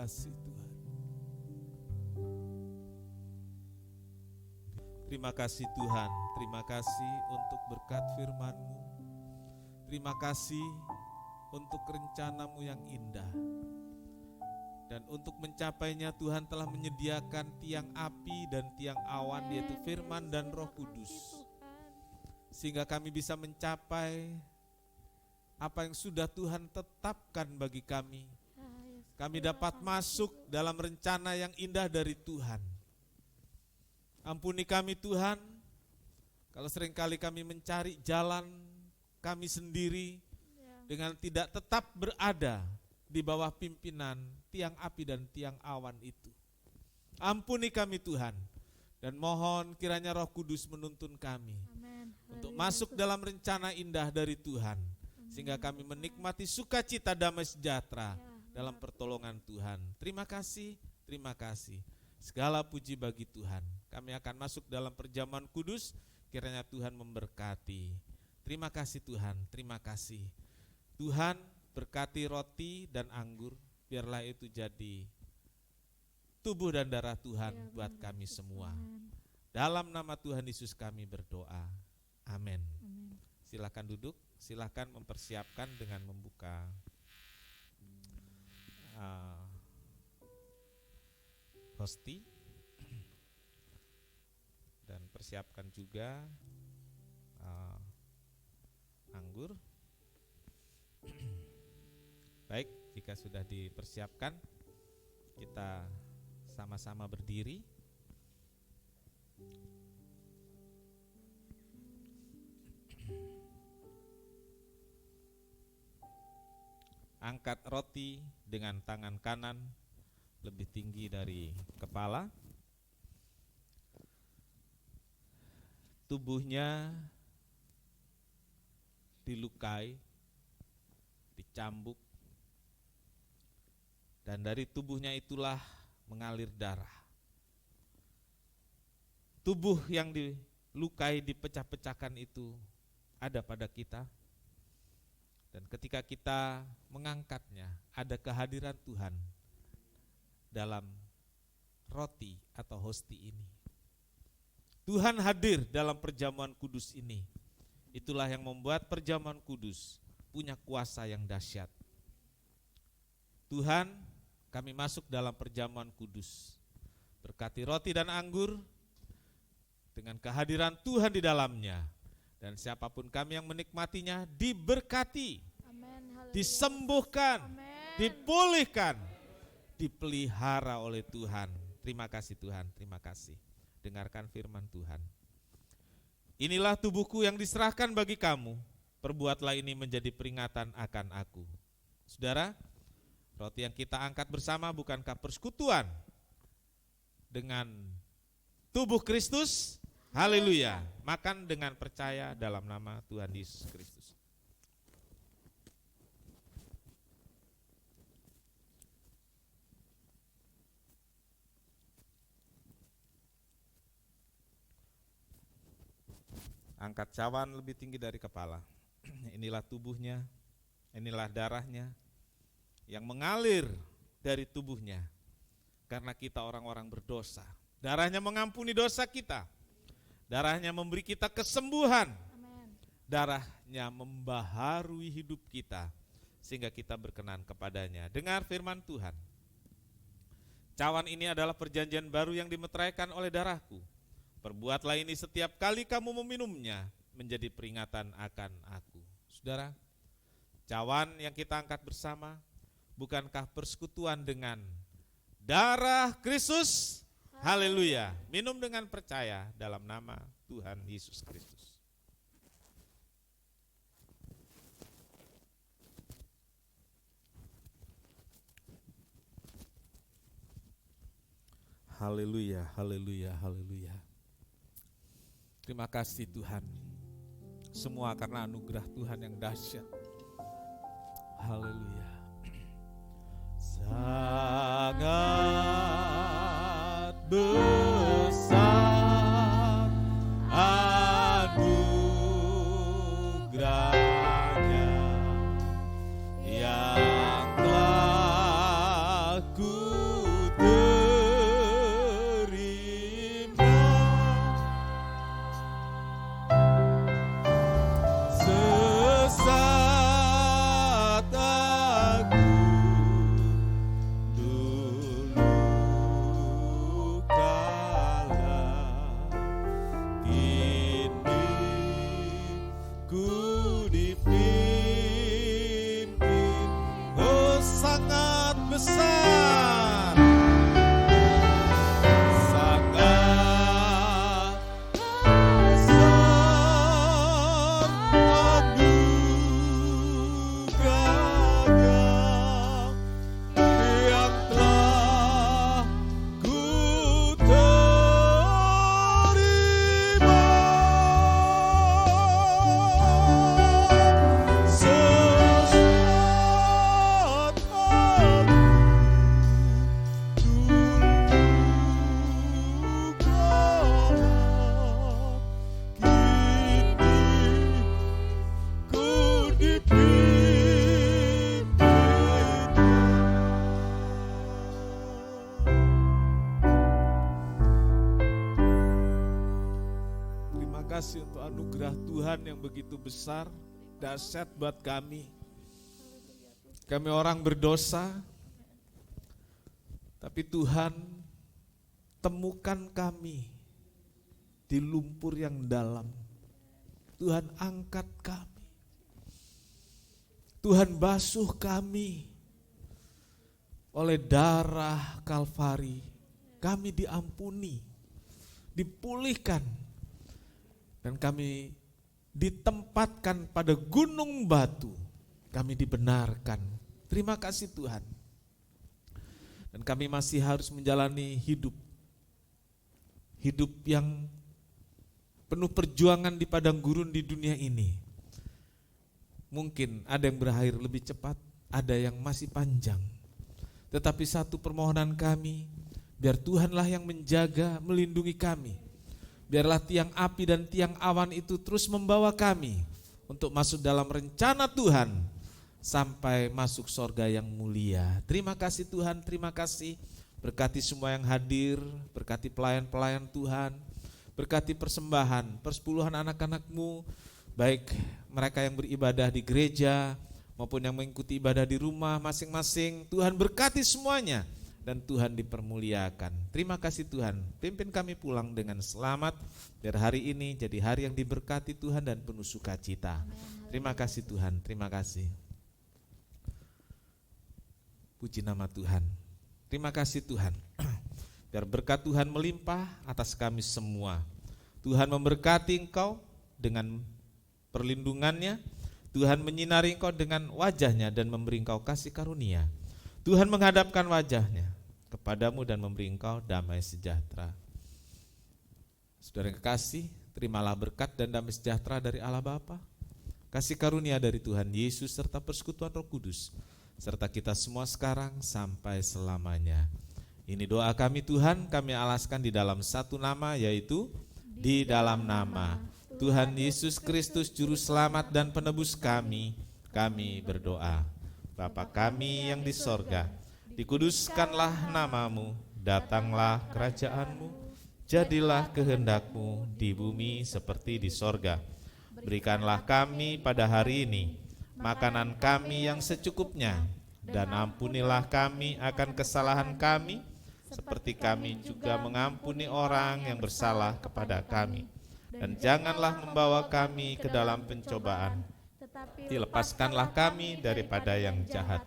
kasih Tuhan. Terima kasih Tuhan, terima kasih untuk berkat firman-Mu. Terima kasih untuk rencana-Mu yang indah. Dan untuk mencapainya Tuhan telah menyediakan tiang api dan tiang awan, yaitu firman dan Roh Kudus. Sehingga kami bisa mencapai apa yang sudah Tuhan tetapkan bagi kami. Kami dapat masuk dalam rencana yang indah dari Tuhan. Ampuni kami Tuhan, kalau seringkali kami mencari jalan kami sendiri dengan tidak tetap berada di bawah pimpinan tiang api dan tiang awan itu. Ampuni kami Tuhan, dan mohon kiranya Roh Kudus menuntun kami untuk masuk dalam rencana indah dari Tuhan, sehingga kami menikmati sukacita damai sejahtera dalam pertolongan Tuhan. Terima kasih, terima kasih. Segala puji bagi Tuhan. Kami akan masuk dalam perjamuan kudus, kiranya Tuhan memberkati. Terima kasih Tuhan, terima kasih. Tuhan berkati roti dan anggur, biarlah itu jadi tubuh dan darah Tuhan buat kami semua. Dalam nama Tuhan Yesus kami berdoa. Amin. Silakan duduk, silakan mempersiapkan dengan membuka hosti dan persiapkan juga anggur. Baik, jika sudah dipersiapkan, kita sama-sama berdiri. Angkat roti dengan tangan kanan lebih tinggi dari kepala. Tubuhnya dilukai, dicambuk, dan dari tubuhnya itulah mengalir darah. Tubuh yang dilukai, dipecah-pecahkan itu ada pada kita. Dan ketika kita mengangkatnya, ada kehadiran Tuhan dalam roti atau hosti ini. Tuhan hadir dalam perjamuan kudus ini. Itulah yang membuat perjamuan kudus punya kuasa yang dahsyat. Tuhan, kami masuk dalam perjamuan kudus. Berkati roti dan anggur dengan kehadiran Tuhan di dalamnya. Dan siapapun kami yang menikmatinya diberkati, disembuhkan, dipulihkan, dipelihara oleh Tuhan. Terima kasih Tuhan, terima kasih. Dengarkan firman Tuhan. Inilah tubuhku yang diserahkan bagi kamu, perbuatlah ini menjadi peringatan akan aku. Saudara, roti yang kita angkat bersama bukankah persekutuan dengan tubuh Kristus? Haleluya. Makan dengan percaya dalam nama Tuhan Yesus Kristus. Angkat cawan lebih tinggi dari kepala. Inilah tubuhnya, inilah darahnya yang mengalir dari tubuhnya. Karena kita orang-orang berdosa. Darahnya mengampuni dosa kita. Darahnya memberi kita kesembuhan. Amen. Darahnya membaharui hidup kita sehingga kita berkenan kepadanya. Dengar firman Tuhan. Cawan ini adalah perjanjian baru yang dimeteraikan oleh darahku. Perbuatlah ini setiap kali kamu meminumnya menjadi peringatan akan aku. Saudara, cawan yang kita angkat bersama bukankah persekutuan dengan darah Kristus? Haleluya. Minum dengan percaya dalam nama Tuhan Yesus Kristus. Haleluya, haleluya, haleluya. Terima kasih Tuhan. Semua karena anugerah Tuhan yang dahsyat. Haleluya. Sangat besar anugerahnya yang telah ku kasih untuk anugerah Tuhan yang begitu besar, dahsyat buat kami. Kami orang berdosa, tapi Tuhan temukan kami di lumpur yang dalam. Tuhan angkat kami. Tuhan basuh kami. Oleh darah Kalvari, kami diampuni, dipulihkan, dan kami ditempatkan pada gunung batu. Kami dibenarkan. Terima kasih Tuhan. Dan kami masih harus menjalani hidup yang penuh perjuangan di padang gurun di dunia ini. Mungkin ada yang berakhir lebih cepat, ada yang masih panjang. Tetapi satu permohonan kami, biar Tuhanlah yang menjaga, melindungi kami. Biarlah tiang api dan tiang awan itu terus membawa kami untuk masuk dalam rencana Tuhan sampai masuk sorga yang mulia. Terima kasih Tuhan, terima kasih. Berkati semua yang hadir, berkati pelayan-pelayan Tuhan, berkati persembahan, persepuluhan anak-anak-Mu, baik mereka yang beribadah di gereja maupun yang mengikuti ibadah di rumah masing-masing. Tuhan berkati semuanya dan Tuhan dipermuliakan. Terima kasih Tuhan, pimpin kami pulang dengan selamat, biar hari ini jadi hari yang diberkati Tuhan dan penuh sukacita. Terima kasih Tuhan, terima kasih. Puji nama Tuhan. Terima kasih Tuhan, biar berkat Tuhan melimpah atas kami semua. Tuhan memberkati engkau dengan perlindungannya, Tuhan menyinari engkau dengan wajahnya dan memberi engkau kasih karunia. Tuhan menghadapkan wajahnya kepadamu dan memberi engkau damai sejahtera. Saudara yang kekasih, terimalah berkat dan damai sejahtera dari Allah Bapa, kasih karunia dari Tuhan Yesus serta persekutuan Roh Kudus, serta kita semua sekarang sampai selamanya. Ini doa kami Tuhan, kami alaskan di dalam satu nama, yaitu di dalam nama Tuhan Yesus Kristus Juru Selamat dan Penebus kami berdoa. Bapa kami yang di sorga, dikuduskanlah namamu, datanglah kerajaanmu, jadilah kehendakmu di bumi seperti di sorga. Berikanlah kami pada hari ini makanan kami yang secukupnya, dan ampunilah kami akan kesalahan kami, seperti kami juga mengampuni orang yang bersalah kepada kami. Dan janganlah membawa kami ke dalam pencobaan, tetapi lepaskanlah kami daripada yang jahat.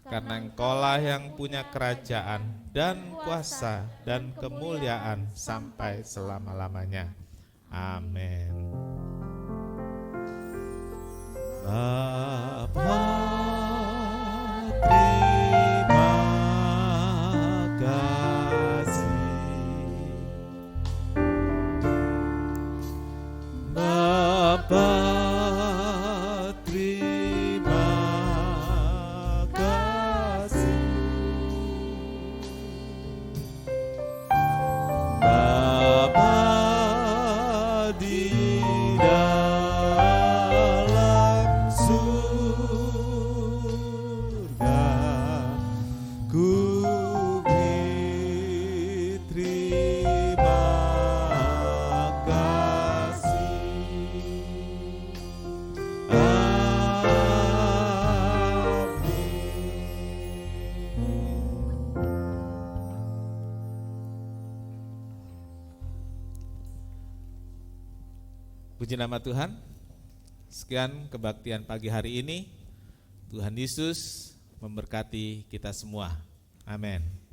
Karena Engkaulah yang punya kerajaan dan kuasa dan kemuliaan sampai selama-lamanya. Amin. Bapa, terima kasih. Bapa, terima kasih. Bapa di dalam surga, ku terima kasih. Puji nama Tuhan. Sekian kebaktian pagi hari ini. Tuhan Yesus memberkati kita semua. Amin.